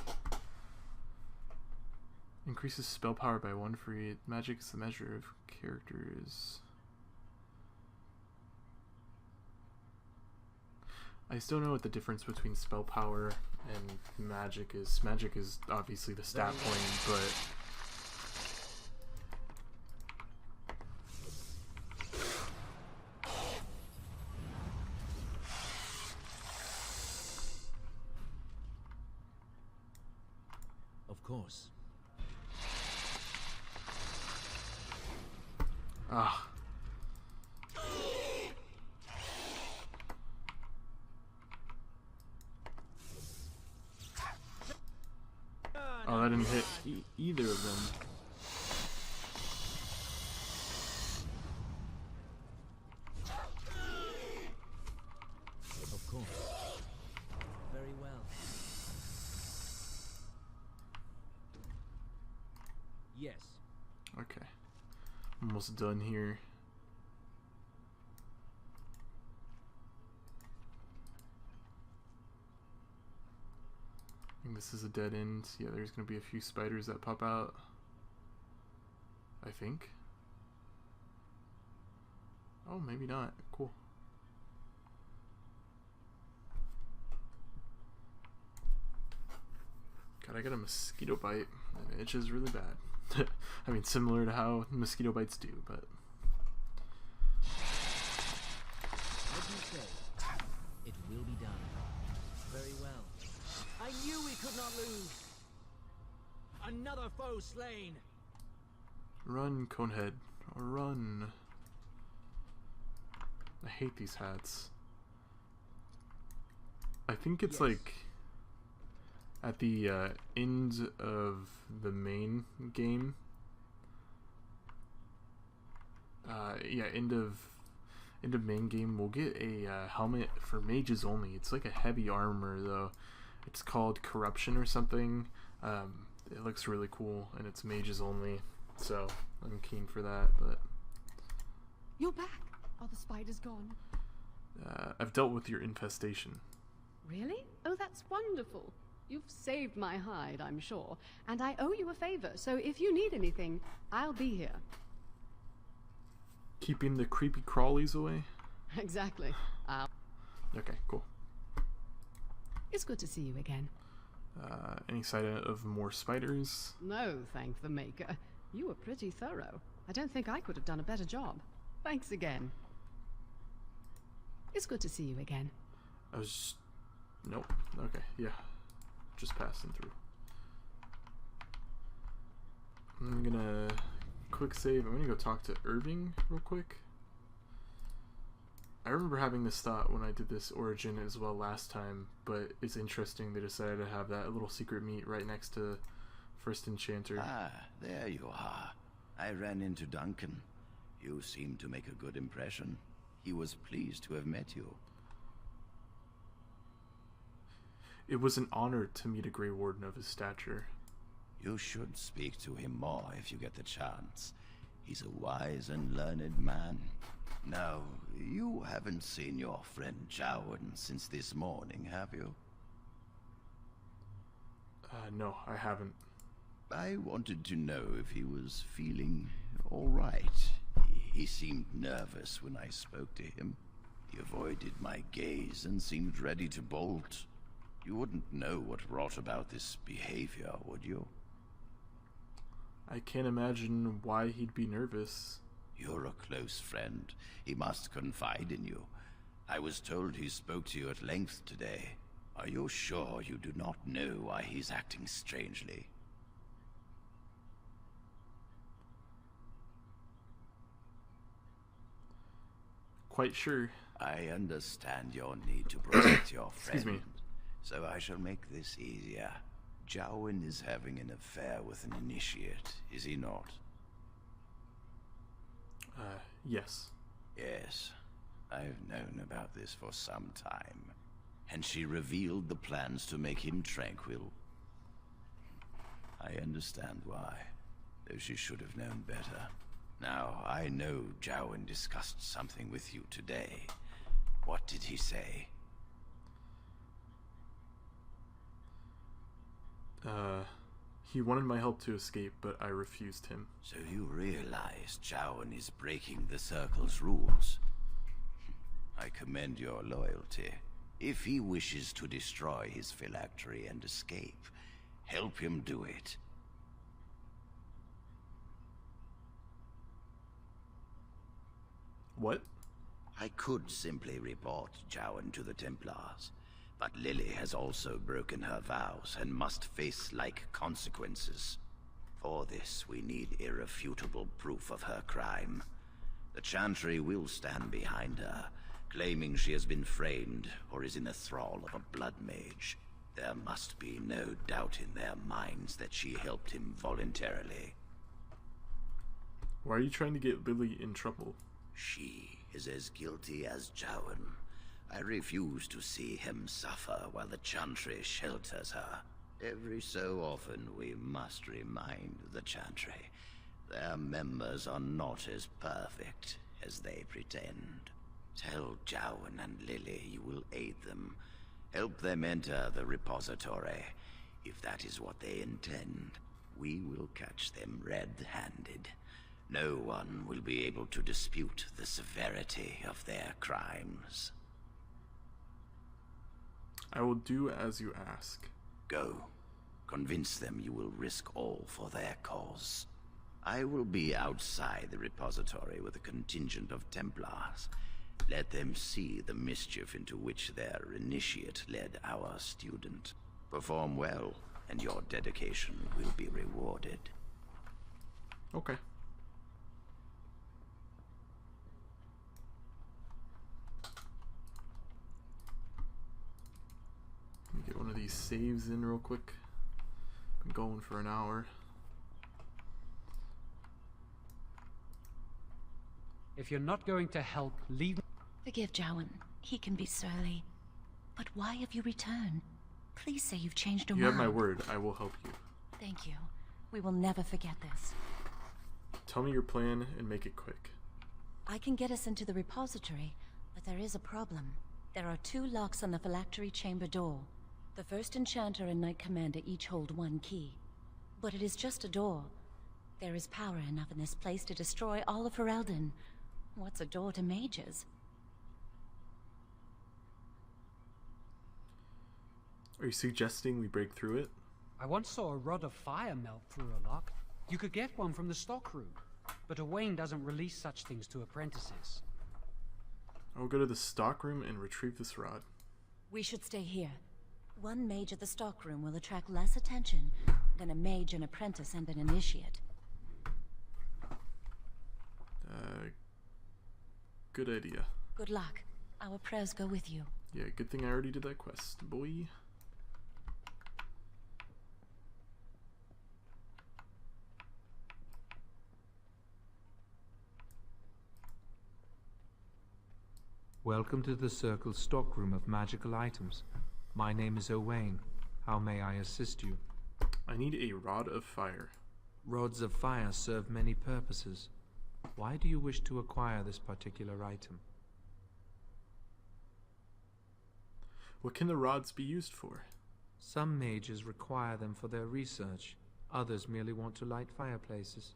Increases spell power by 1 for each. Magic is the measure of characters. I still don't know what the difference between spell power and magic is. Magic is obviously the stat point, but Of course. ah. Oh, that didn't hit either of them. Of course. Yes. Okay. Almost done here. I think this is a dead end. Yeah, there's gonna be a few spiders that pop out. I think. Oh, maybe not. Cool. God, I got a mosquito bite. It itches really bad. I mean, similar to how mosquito bites do, but... What do you say? It will be done. Very well. I knew we could not lose. Another foe slain. Run, Conehead. Run. I hate these hats. I think it's like at the end of the main game. Yeah, end of main game, we'll get a helmet for mages only. It's like a heavy armor though. It's called Corruption or something. It looks really cool and it's mages only. So I'm keen for that, but You're back. Are the spiders gone? I've dealt with your infestation. Really? Oh, that's wonderful. You've saved my hide, I'm sure. And I owe you a favor, so if you need anything, I'll be here. Keeping the creepy crawlies away? Exactly. Okay, cool. It's good to see you again. Any sight of more spiders? No, thank the Maker. You were pretty thorough. I don't think I could have done a better job. Thanks again. It's good to see you again. I was just... Nope. Okay, yeah. Just passing through. I'm gonna... Quick save. I'm gonna go talk to Irving real quick. I remember having this thought when I did this Origin as well last time, but it's interesting they decided to have that little secret meet right next to First Enchanter. Ah, there you are. I ran into Duncan. You seem to make a good impression. He was pleased to have met you. It was an honor to meet a Grey Warden of his stature. You should speak to him more if you get the chance. He's a wise and learned man. Now, you haven't seen your friend Jowan since this morning, have you? No, I haven't. I wanted to know if he was feeling all right. He seemed nervous when I spoke to him. He avoided my gaze and seemed ready to bolt. You wouldn't know what brought about this behavior, would you? I can't imagine why he'd be nervous. You're a close friend. He must confide in you. I was told he spoke to you at length today. Are you sure you do not know why he's acting strangely? Quite sure. I understand your need to protect your friend. Excuse me. So I shall make this easier. Jowan is having an affair with an initiate, is he not? Yes. Yes. I've known about this for some time. And she revealed the plans to make him tranquil. I understand why, though she should have known better. Now, I know Jowan discussed something with you today. What did he say? He wanted my help to escape, but I refused him. So you realize Jowan is breaking the Circle's rules. I commend your loyalty. If he wishes to destroy his phylactery and escape, help him do it. What? I could simply report Jowan to the Templars, but Lily has also broken her vows and must face like consequences. For this, we need irrefutable proof of her crime. The Chantry will stand behind her, claiming she has been framed or is in the thrall of a blood mage. There must be no doubt in their minds that she helped him voluntarily. Why are you trying to get Lily in trouble? She is as guilty as Jowan. I refuse to see him suffer while the Chantry shelters her. Every so often we must remind the Chantry their members are not as perfect as they pretend. Tell Jowan and Lily you will aid them. Help them enter the repository. If that is what they intend, we will catch them red-handed. No one will be able to dispute the severity of their crimes. I will do as you ask. Go. Convince them you will risk all for their cause. I will be outside the repository with a contingent of Templars. Let them see the mischief into which their initiate led our student. Perform well, and your dedication will be rewarded. Okay. Let me get one of these saves in real quick. Been going for an hour. If you're not going to help, leave. Forgive Jowan. He can be surly. But why have you returned? Please say you've changed your mind. You have my word. I will help you. Thank you. We will never forget this. Tell me your plan and make it quick. I can get us into the repository, but there is a problem. There are 2 locks on the phylactery chamber door. The first enchanter and knight commander each hold 1 key. But it is just a door. There is power enough in this place to destroy all of Ferelden. What's a door to mages? Are you suggesting we break through it? I once saw a rod of fire melt through a lock. You could get one from the stockroom, but Owain doesn't release such things to apprentices. I will go to the stockroom and retrieve this rod. We should stay here. 1 mage at the stockroom will attract less attention than a mage, an apprentice, and an initiate. Good idea. Good luck. Our prayers go with you. Yeah, good thing I already did that quest, boy. Welcome to the Circle's stockroom of magical items. My name is Owain. How may I assist you? I need a rod of fire. Rods of fire serve many purposes. Why do you wish to acquire this particular item? What can the rods be used for? Some mages require them for their research. Others merely want to light fireplaces.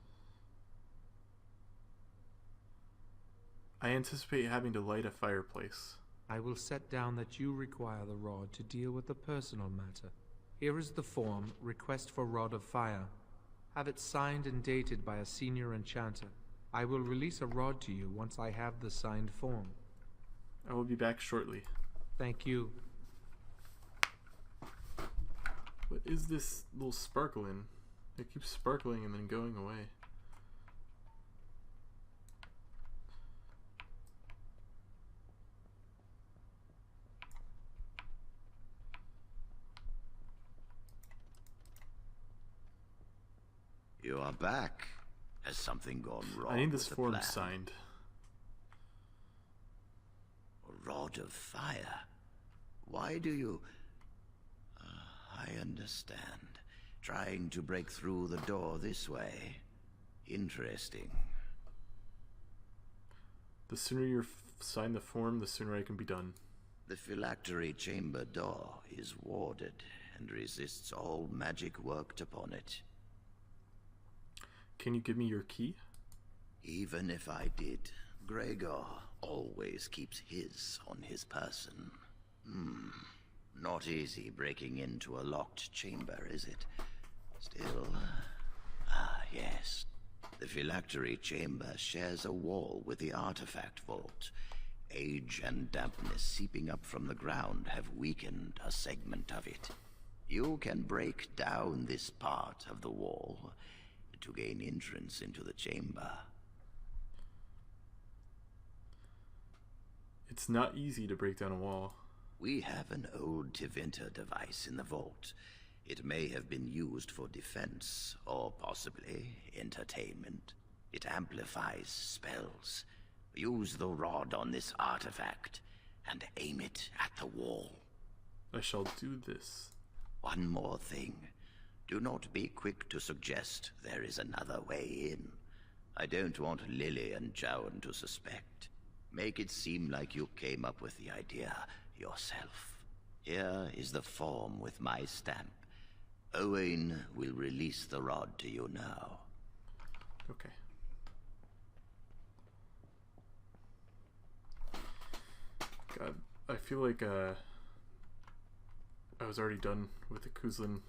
I anticipate having to light a fireplace. I will set down that you require the rod to deal with a personal matter. Here is the form, Request for Rod of Fire. Have it signed and dated by a senior enchanter. I will release a rod to you once I have the signed form. I will be back shortly. Thank you. What is this little sparkling? It keeps sparkling and then going away. You are back. Has something gone wrong? I need this with the form plan? signed. A rod of fire. Why do you... I understand. Trying to break through the door this way. Interesting. The sooner you sign the form, the sooner I can be done. The phylactery chamber door is warded and resists all magic worked upon it. Can you give me your key? Even if I did, Gregor always keeps his on his person. Not easy breaking into a locked chamber, is it? Still... yes. The phylactery chamber shares a wall with the artifact vault. Age and dampness seeping up from the ground have weakened a segment of it. You can break down this part of the wall to gain entrance into the chamber. It's not easy to break down a wall. We have an old Tevinter device in the vault. It may have been used for defense, or possibly entertainment. It amplifies spells. Use the rod on this artifact, and aim it at the wall. I shall do this. one more thing. Do not be quick to suggest there is another way in. I don't want Lily and Jowan to suspect. Make it seem like you came up with the idea yourself. Here is the form with my stamp. Owain will release the rod to you now. Okay. God, I feel like I was already done with the Kuzlin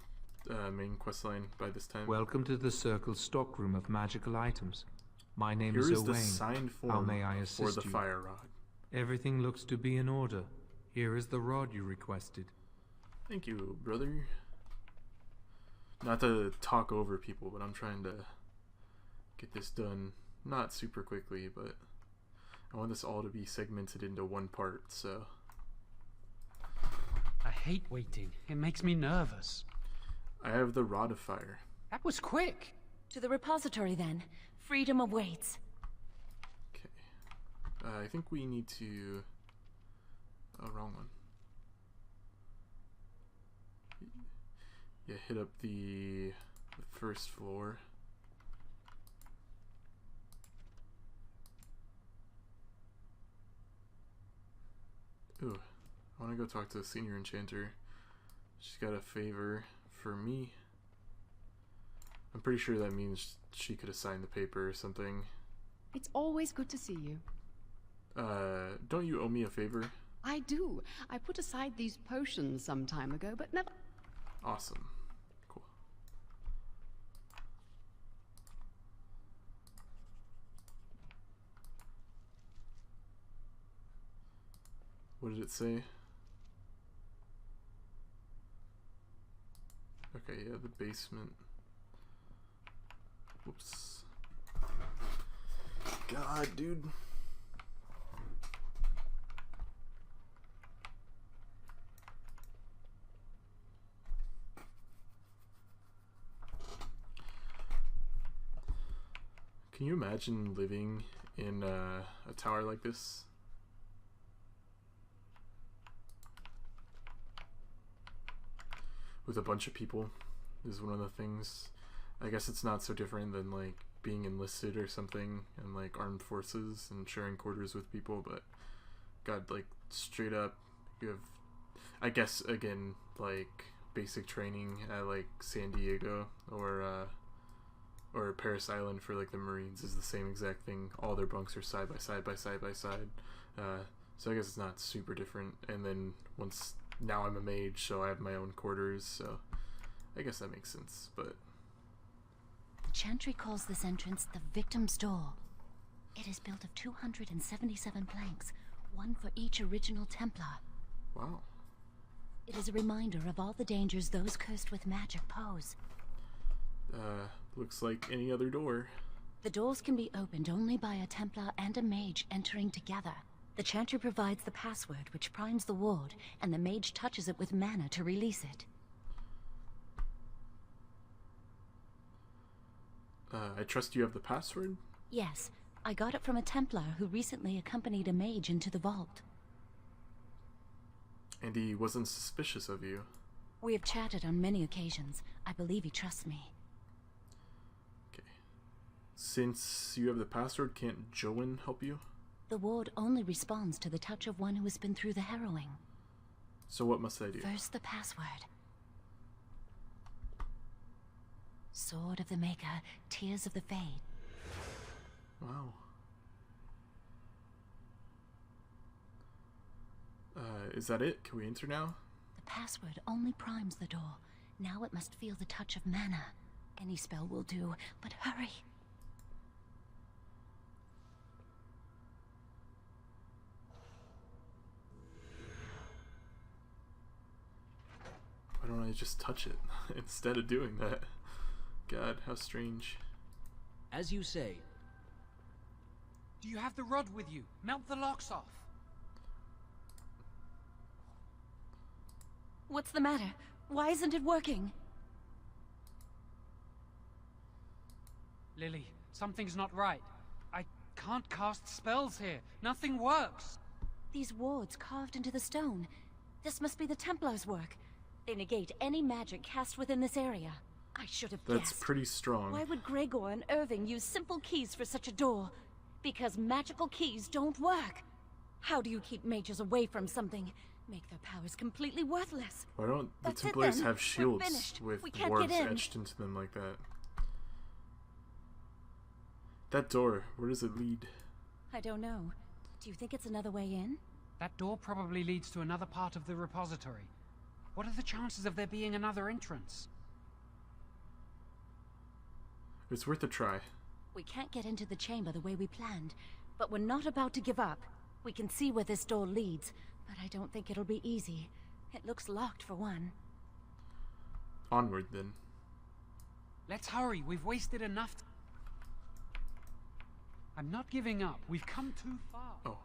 main questline by this time. Welcome to the Circle stockroom of magical items. My name Here is is Owain. the signed How form may I assist for the you? fire rod. Everything looks to be in order. Here is the rod you requested. Thank you, brother. Not to talk over people, but I'm trying to get this done. Not super quickly, but I want this all to be segmented into one part, so... I hate waiting. It makes me nervous. I have the Rod of Fire. That was quick. To the repository, then. Freedom awaits. Okay. I think we need to... Oh, wrong one. Yeah, hit up the first floor. Ooh, I want to go talk to the senior enchanter. She's got a favor for me. I'm pretty sure that means she could assign the paper or something. It's always good to see you. Don't you owe me a favor? I do. I put aside these potions some time ago, but never... Awesome. Cool. What did it say? Okay, yeah, the basement. Whoops. God, dude. Can you imagine living in a tower like this? With a bunch of people is one of the things. I guess it's not so different than like being enlisted or something and like armed forces and sharing quarters with people, but God, like straight up you have, I guess again, like basic training at like San Diego or Paris Island for like the Marines is the same exact thing. All their bunks are side by side by side by side. So I guess it's not super different. And then now I'm a mage, so I have my own quarters, so I guess that makes sense, but... The Chantry calls this entrance the Victim's Door. It is built of 277 planks, one for each original Templar. Wow. It is a reminder of all the dangers those cursed with magic pose. Looks like any other door. The doors can be opened only by a Templar and a mage entering together. The Chantry provides the password, which primes the ward, and the mage touches it with mana to release it. I trust you have the password? Yes, I got it from a Templar who recently accompanied a mage into the vault. And he wasn't suspicious of you? We have chatted on many occasions. I believe he trusts me. Okay. Since you have the password, can't Jowan help you? The ward only responds to the touch of one who has been through the harrowing. So what must I do? First, the password. Sword of the Maker, Tears of the Fade. Wow. Is that it? Can we enter now? The password only primes the door. Now it must feel the touch of mana. Any spell will do, but hurry. Why don't I just touch it instead of doing that? God, how strange. As you say. Do you have the rod with you? Melt the locks off. What's the matter? Why isn't it working? Lily, something's not right. I can't cast spells here. Nothing works. These wards carved into the stone. This must be the Templars' work. They negate any magic cast within this area. I should have That's guessed. pretty strong. Why would Gregor and Irving use simple keys for such a door? Because magical keys don't work. How do you keep mages away from something? Make their powers completely worthless. Why don't the That's it Templars then. have We're shields finished. with We can't dwarves get in. etched into them like that? That door, where does it lead? I don't know. Do you think it's another way in? That door probably leads to another part of the repository. What are the chances of there being another entrance? It's worth a try. We can't get into the chamber the way we planned, but we're not about to give up. We can see where this door leads, but I don't think it'll be easy. It looks locked for one. Onward then. Let's hurry, we've wasted enough. I'm not giving up. We've come too far. Oh.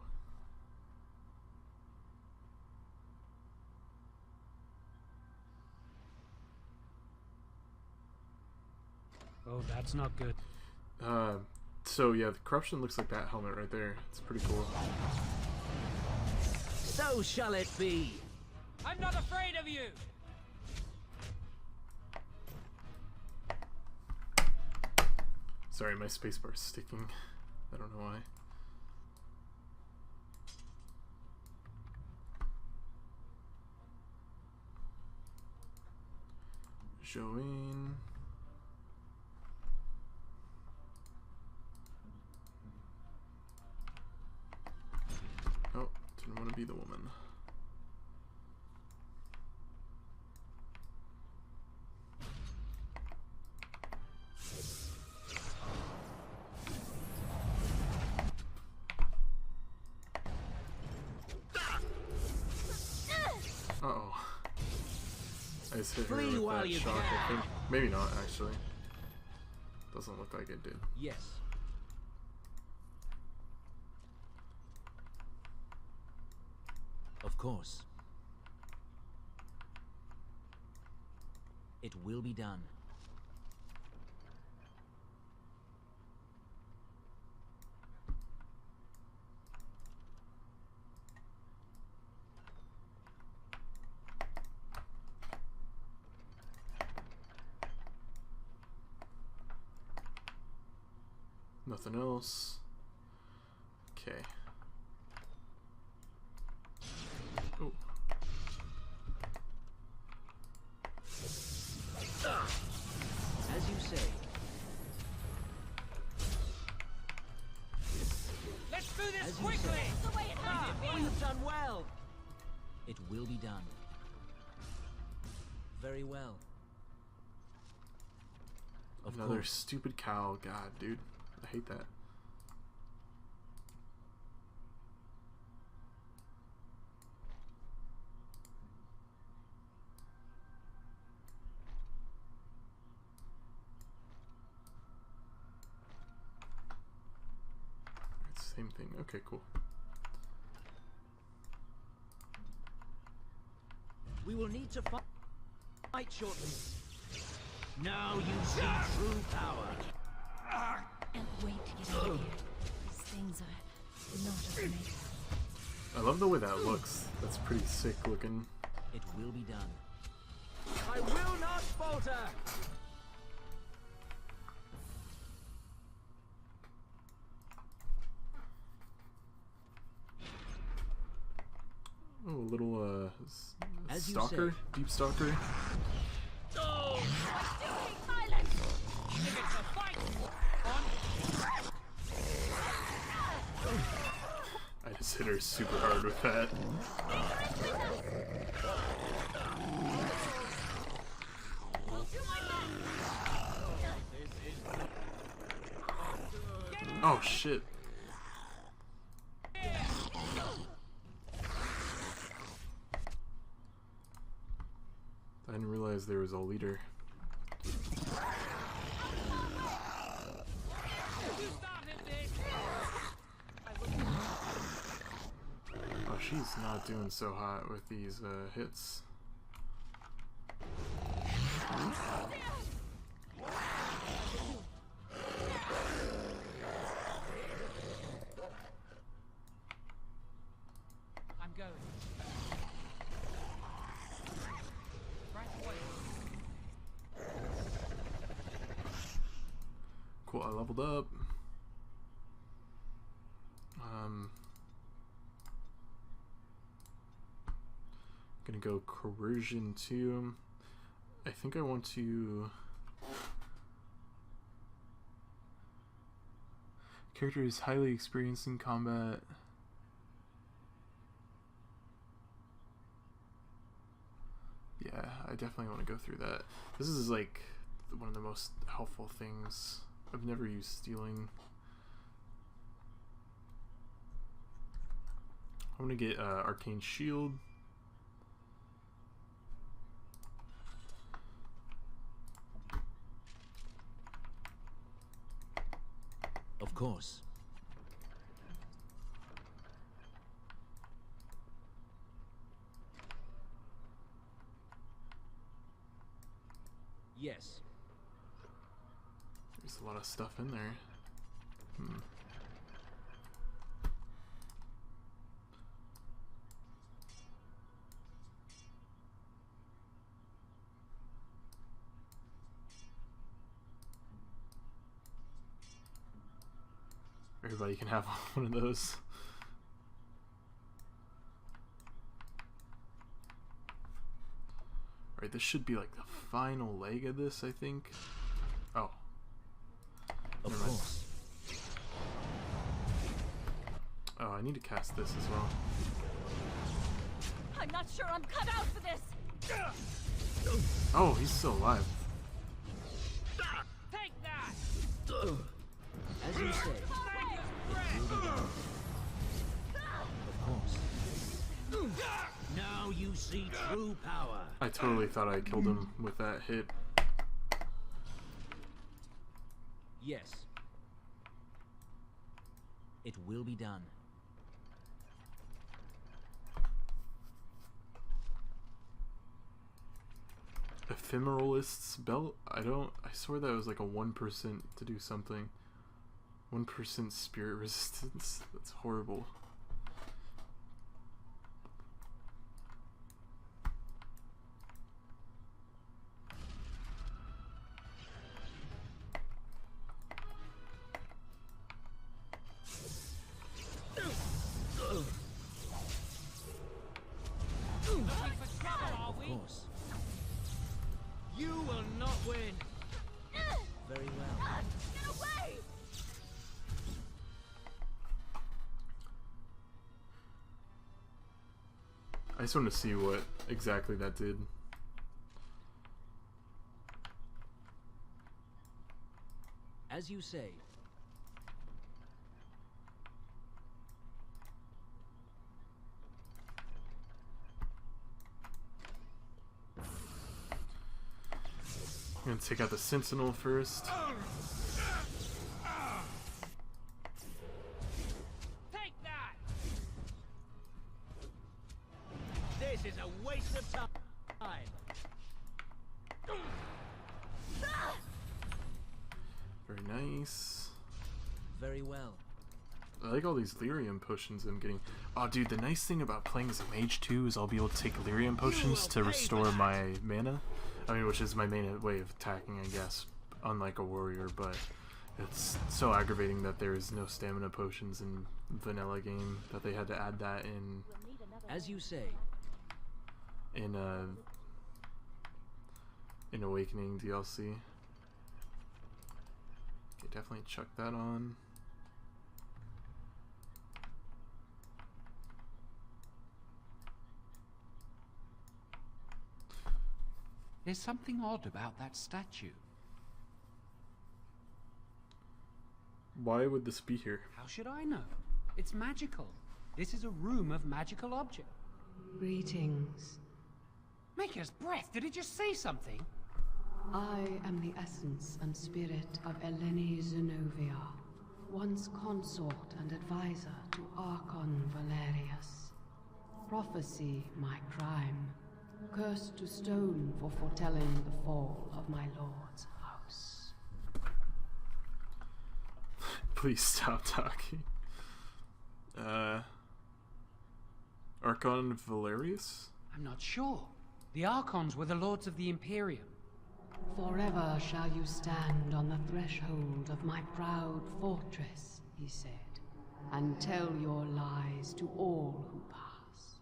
Oh, that's not good. So yeah, the corruption looks like that helmet right there. It's pretty cool. So shall it be. I'm not afraid of you! Sorry, my spacebar's sticking. I don't know why. Join. Oh, didn't want to be the woman. Uh-oh. I just hit her Flee with while that you shock, can. I think. Maybe not, actually. Doesn't look like it did. Yes. Of course. It will be done. Nothing else. Okay. Oh. As you say. Let's do this As you quickly! say. The way it has to be. You've done well. It will be done. Very well. Of Another course. stupid cow. God, dude. I hate that. It's the same thing. Okay, cool. We will need to fight shortly. Now you see true power. And wait to get out of here. These things are not of the nature. I love the way that looks. That's pretty sick looking. It will be done. I will not falter. Oh, a little As you stalker, say. deep stalker. Oh! Violence! If it's a fight! I just hit her super hard with that. Oh shit. I didn't realize there was a leader. Oh, she's not doing so hot with these hits. I'm going. leveled up. Gonna go coercion 2. I think I want to. Character is highly experienced in combat. Yeah, I definitely want to go through that. This is like one of the most helpful things. I've never used stealing. I'm gonna get Arcane Shield. Of course. Yes. There's a lot of stuff in there. Everybody can have one of those. Alright, this should be like the final leg of this, I think. Oh. Of course. Oh, I need to cast this as well. I'm not sure I'm cut out for this. Oh, he's still alive. Take that. As you say. Of course. Now you see true power. I totally thought I killed him with that hit. Yes. It will be done. Ephemeralist's belt? I swear that was like a 1% to do something. 1% spirit resistance. That's horrible. Of course. You will not win. Very well. Get away! I just want to see what exactly that did. As you say. I'm gonna take out the Sentinel first. Take that! This is a waste of time. Very nice. Very well. I like all these lyrium potions I'm getting. Oh, dude, the nice thing about playing as a mage too is I'll be able to take lyrium potions to restore my mana. I mean, which is my main way of attacking, I guess, unlike a warrior, but it's so aggravating that there is no stamina potions in vanilla game that they had to add that in. As you say. In Awakening DLC. Okay, definitely chuck that on. There's something odd about that statue. Why would this be here? How should I know? It's magical. This is a room of magical objects. Greetings. Maker's breath, did it just say something? I am the essence and spirit of Eleni Zenobia, once consort and advisor to Archon Valerius. Prophecy my crime, cursed to stone for foretelling the fall of my lord's house. Please stop talking. Archon Valerius? I'm not sure. The Archons were the lords of the Imperium. Forever shall you stand on the threshold of my proud fortress, he said, and tell your lies to all who pass.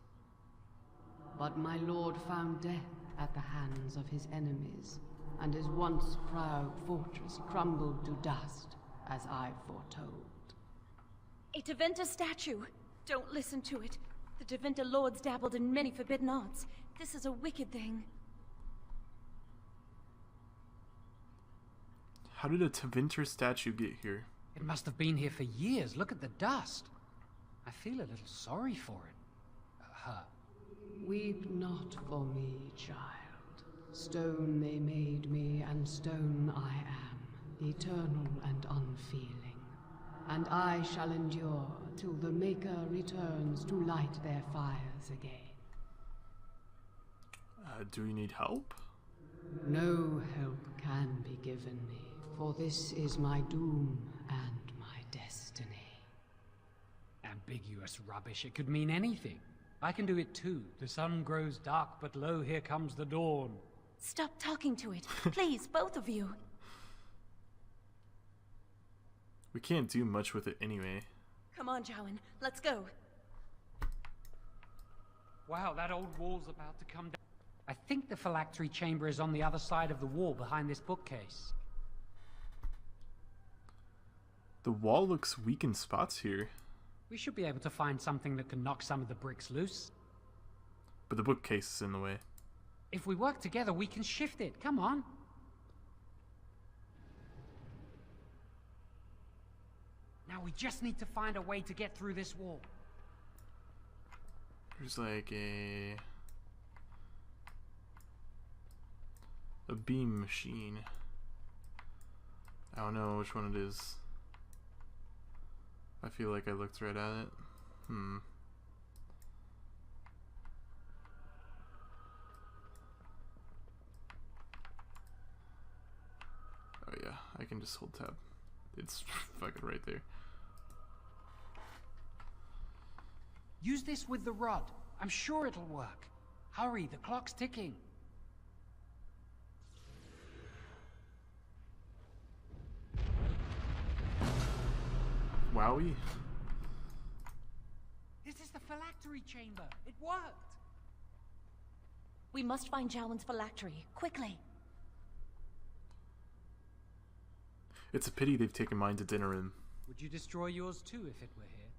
But my lord found death at the hands of his enemies, and his once proud fortress crumbled to dust, as I foretold. A Tevinter statue! Don't listen to it. The Tevinter lords dabbled in many forbidden arts. This is a wicked thing. How did a Tevinter statue get here? It must have been here for years. Look at the dust. I feel a little sorry for it. Her. Weep not for me, child. Stone they made me, and stone I am, eternal and unfeeling. And I shall endure till the Maker returns to light their fires again. Do you need help? No help can be given me, for this is my doom and my destiny. Ambiguous rubbish. It could mean anything. I can do it too. The sun grows dark, but lo, here comes the dawn. Stop talking to it. Please, both of you. We can't do much with it anyway. Come on, Jowan. Let's go. Wow, that old wall's about to come down. I think the phylactery chamber is on the other side of the wall behind this bookcase. The wall looks weak in spots here. We should be able to find something that can knock some of the bricks loose. But the bookcase is in the way. If we work together, we can shift it. Come on. Now we just need to find a way to get through this wall. There's like a beam machine. I don't know which one it is. I feel like I looked right at it. Oh yeah, I can just hold tab. It's fucking right there. Use this with the rod. I'm sure it'll work. Hurry, the clock's ticking. Wowie. This is the phylactery chamber. It worked. We must find Jowan's phylactery. Quickly. It's a pity they've taken mine to dinner in. Would you destroy yours too if it were here?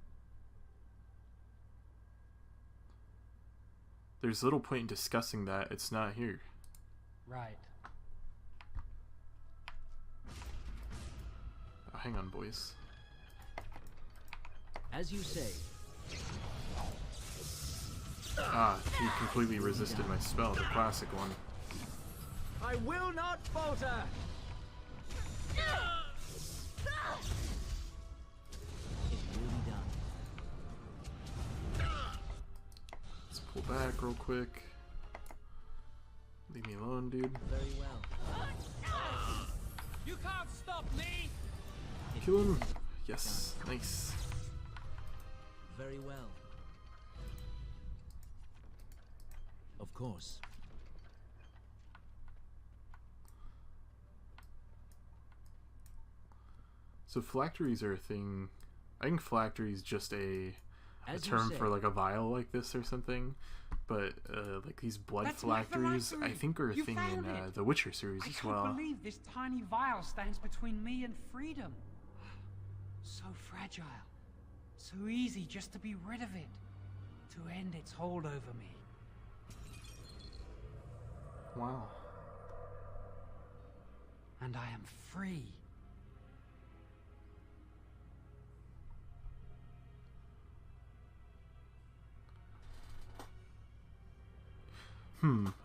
There's little point in discussing that. It's not here. Right. Oh, hang on, boys. As you say. Ah, he completely resisted my spell, the classic one. I will not falter! It will be done. Let's pull back real quick. Leave me alone, dude. Very well. You can't stop me! Kill him! Yes, nice. Very well. Of course. So phylacteries are a thing. I think phylactery is just a term say. for like a vial like this or something. But like these blood That's my phylacteries, I phylactery. think are a You thing found in it. the Witcher series I as can't well. believe this tiny vial stands between me and freedom. So fragile. So easy just to be rid of it. To end its hold over me. Wow. And I am free.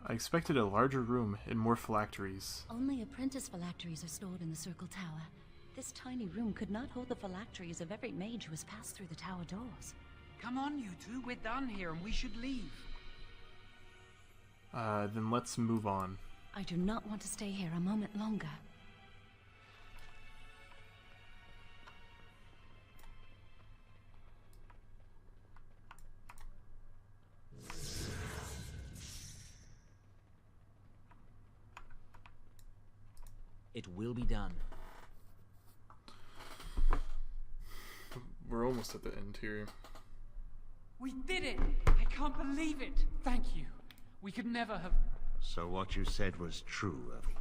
I expected a larger room and more phylacteries. Only apprentice phylacteries are stored in the Circle Tower. This tiny room could not hold the phylacteries of every mage who has passed through the tower doors. Come on, you two. We're done here and we should leave. Then let's move on. I do not want to stay here a moment longer. It will be done. We're almost at the end here. We did it! I can't believe it! Thank you. We could never have... So what you said was true, Irving.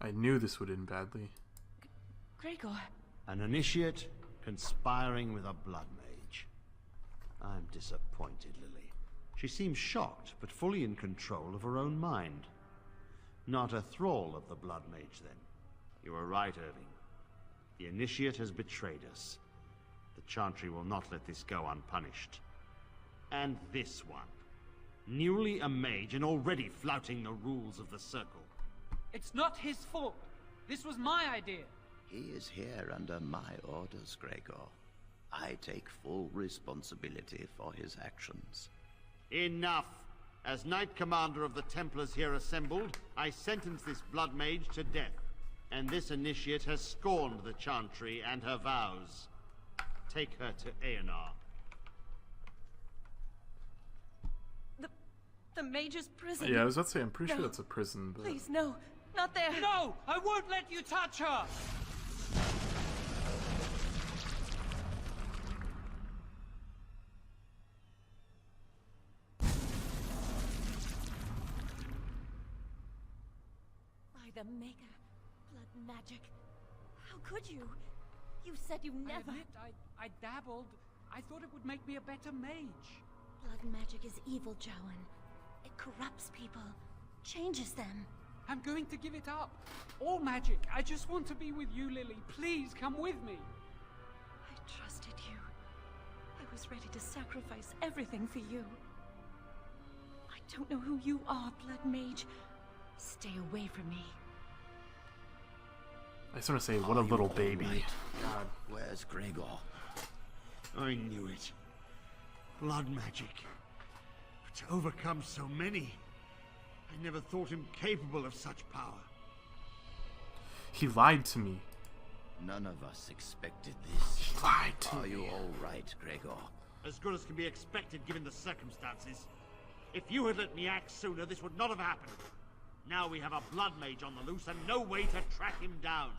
I knew this would end badly. Gregor. An initiate conspiring with a blood mage. I'm disappointed, Lily. She seems shocked, but fully in control of her own mind. Not a thrall of the blood mage, then. You were right, Irving. The initiate has betrayed us. The Chantry will not let this go unpunished. And this one. Newly a mage and already flouting the rules of the Circle. It's not his fault. This was my idea. He is here under my orders, Gregor. I take full responsibility for his actions. Enough! As Knight Commander of the Templars here assembled, I sentence this blood mage to death. And this initiate has scorned the Chantry and her vows. Take her to Aenar. The mage's prison. Yeah, I was about to say, I'm pretty No. sure that's a prison, but... Please, no. Not there. No! I won't let you touch her! By the Maker. Blood magic. How could you? You said you I never... admit, I dabbled. I thought it would make me a better mage. Blood magic is evil, Jowan. It corrupts people. Changes them. I'm going to give it up. All magic. I just want to be with you, Lily. Please come with me. I trusted you. I was ready to sacrifice everything for you. I don't know who you are, Blood Mage. Stay away from me. I just want to say, what a little baby. Right? God. Where's Gregor? I knew it. Blood magic. But to overcome so many, I never thought him capable of such power. He lied to me. None of us expected this. He lied to Are me. you all right, Gregor? As good as can be expected given the circumstances. If you had let me act sooner, this would not have happened. Now we have a blood mage on the loose and no way to track him down.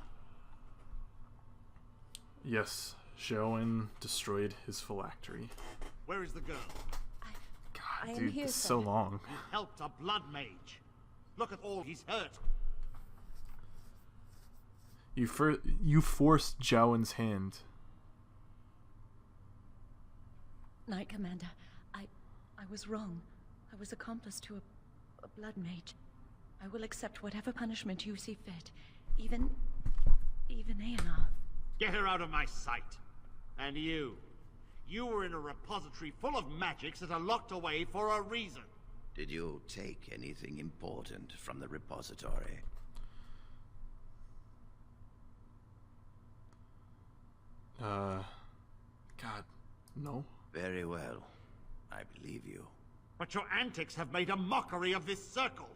Yes, Jowan destroyed his phylactery. Where is the girl? I am Dude, here, this is sir. so long. You helped a blood mage. Look at all he's hurt. You forced Jowan's hand. Knight Commander, I was wrong. I was accomplice to a blood mage. I will accept whatever punishment you see fit. Even Aenar. Get her out of my sight. And you were in a repository full of magics that are locked away for a reason. Did you take anything important from the repository? God, no. Very well. I believe you. But your antics have made a mockery of this circle.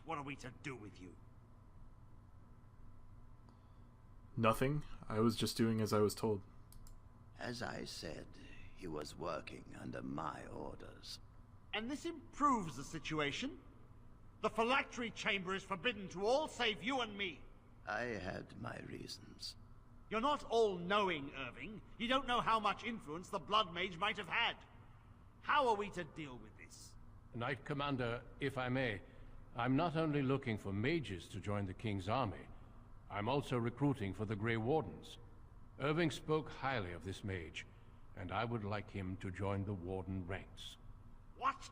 What are we to do with you? Nothing. I was just doing as I was told. As I said, he was working under my orders. And this improves the situation. The phylactery chamber is forbidden to all save you and me. I had my reasons. You're not all-knowing, Irving. You don't know how much influence the Blood Mage might have had. How are we to deal with this? Knight Commander, if I may, I'm not only looking for mages to join the King's army, I'm also recruiting for the Grey Wardens. Irving spoke highly of this mage, and I would like him to join the Warden ranks. What?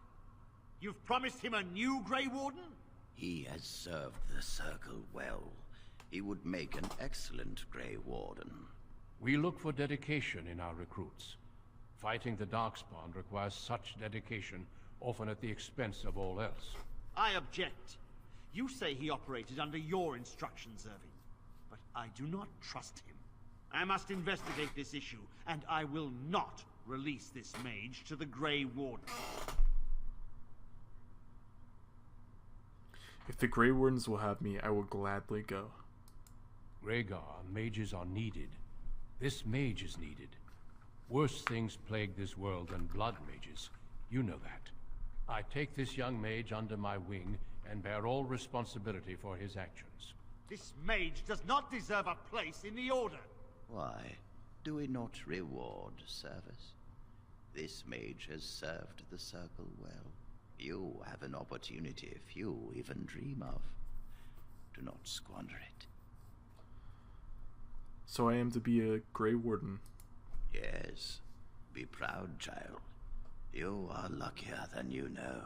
You've promised him a new Grey Warden? He has served the Circle well. He would make an excellent Grey Warden. We look for dedication in our recruits. Fighting the Darkspawn requires such dedication, often at the expense of all else. I object. You say he operated under your instructions, Irving. But I do not trust him. I must investigate this issue, and I will not release this mage to the Grey Warden. If the Grey Wardens will have me, I will gladly go. Rhaegar, mages are needed. This mage is needed. Worse things plague this world than blood mages. You know that. I take this young mage under my wing and bear all responsibility for his actions. This mage does not deserve a place in the Order. Why do we not reward service? This mage has served the Circle well. You have an opportunity few even dream of. Do not squander it. So I am to be a Grey Warden. Yes. Be proud, child. You are luckier than you know.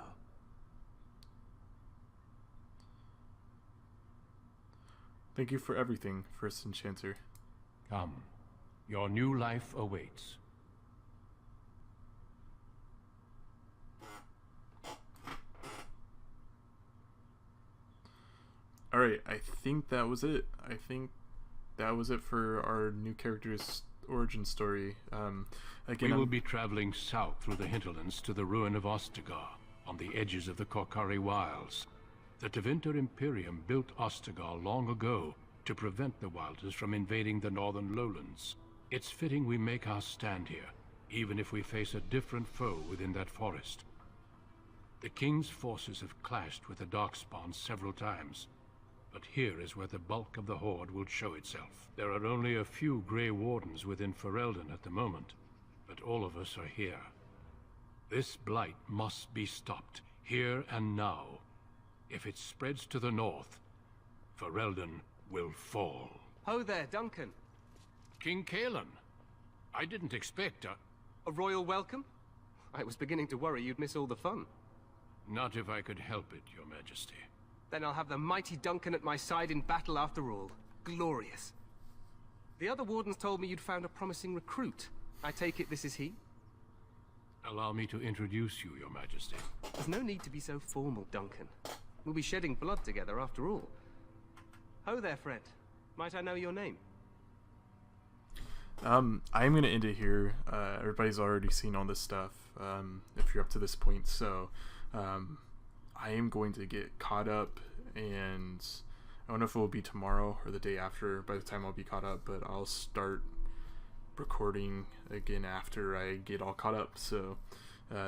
Thank you for everything, First Enchanter. Come. Your new life awaits. Alright, I think that was it. I think that was it for our new character's origin story. Again, We will be traveling south through the hinterlands to the ruin of Ostagar, on the edges of the Korkari Wilds. The Tevinter Imperium built Ostagar long ago to prevent the Wilders from invading the northern lowlands. It's fitting we make our stand here, even if we face a different foe within that forest. The King's forces have clashed with the Darkspawn several times, but here is where the bulk of the Horde will show itself. There are only a few Grey Wardens within Ferelden at the moment, but all of us are here. This blight must be stopped, here and now. If it spreads to the north, Ferelden will fall. Ho there, Duncan. King Kalen. I didn't expect a royal welcome? I was beginning to worry you'd miss all the fun. Not if I could help it, Your Majesty. Then I'll have the mighty Duncan at my side in battle after all. Glorious. The other wardens told me you'd found a promising recruit. I take it this is he? Allow me to introduce you, Your Majesty. There's no need to be so formal, Duncan. We'll be shedding blood together after all. Ho there, friend. Might I know your name? I'm going to end it here. Everybody's already seen all this stuff, if you're up to this point, so I am going to get caught up, and I don't know if it will be tomorrow or the day after by the time I'll be caught up, but I'll start recording again after I get all caught up. So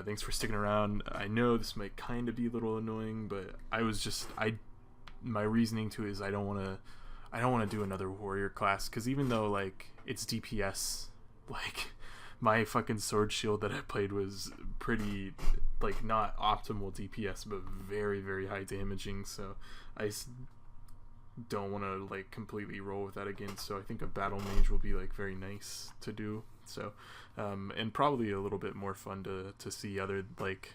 thanks for sticking around. I know this might kind of be a little annoying, but my reasoning to it is I don't want to do another warrior class, because even though like it's DPS, like my fucking sword shield that I played was pretty, like, not optimal DPS, but very, very high damaging, so I don't want to, like, completely roll with that again. So I think a battle mage will be, like, very nice to do. So and probably a little bit more fun to see other, like,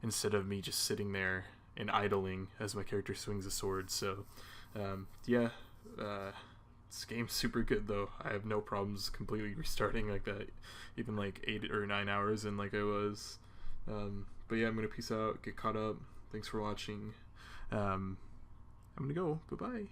instead of me just sitting there and idling as my character swings a sword. So yeah, this game's super good though. I have no problems completely restarting like that, even like 8 or 9 hours in like I was. But yeah, I'm gonna peace out, get caught up. Thanks for watching. I'm gonna go. Bye bye.